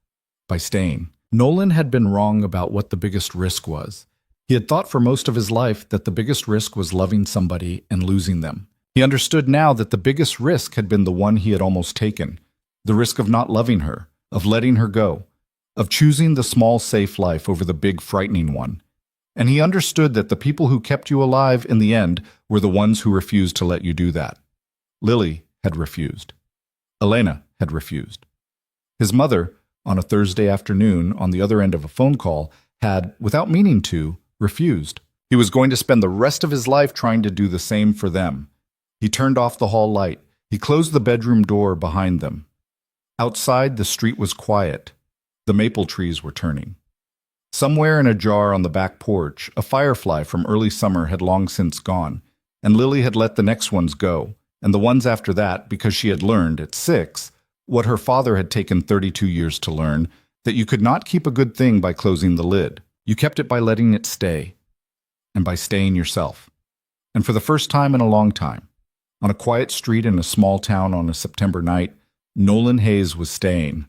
by staying. Nolan had been wrong about what the biggest risk was. He had thought for most of his life that the biggest risk was loving somebody and losing them. He understood now that the biggest risk had been the one he had almost taken, the risk of not loving her, of letting her go, of choosing the small, safe life over the big, frightening one. And he understood that the people who kept you alive in the end were the ones who refused to let you do that. Lily had refused. Elena had refused. His mother, on a Thursday afternoon, on the other end of a phone call, had, without meaning to, refused. He was going to spend the rest of his life trying to do the same for them. He turned off the hall light. He closed the bedroom door behind them. Outside, the street was quiet. The maple trees were turning. Somewhere in a jar on the back porch, a firefly from early summer had long since gone, and Lily had let the next ones go, and the ones after that, because she had learned, at 6, what her father had taken 32 years to learn, that you could not keep a good thing by closing the lid. You kept it by letting it stay, and by staying yourself. And for the first time in a long time, on a quiet street in a small town on a September night, Nolan Hayes was staying.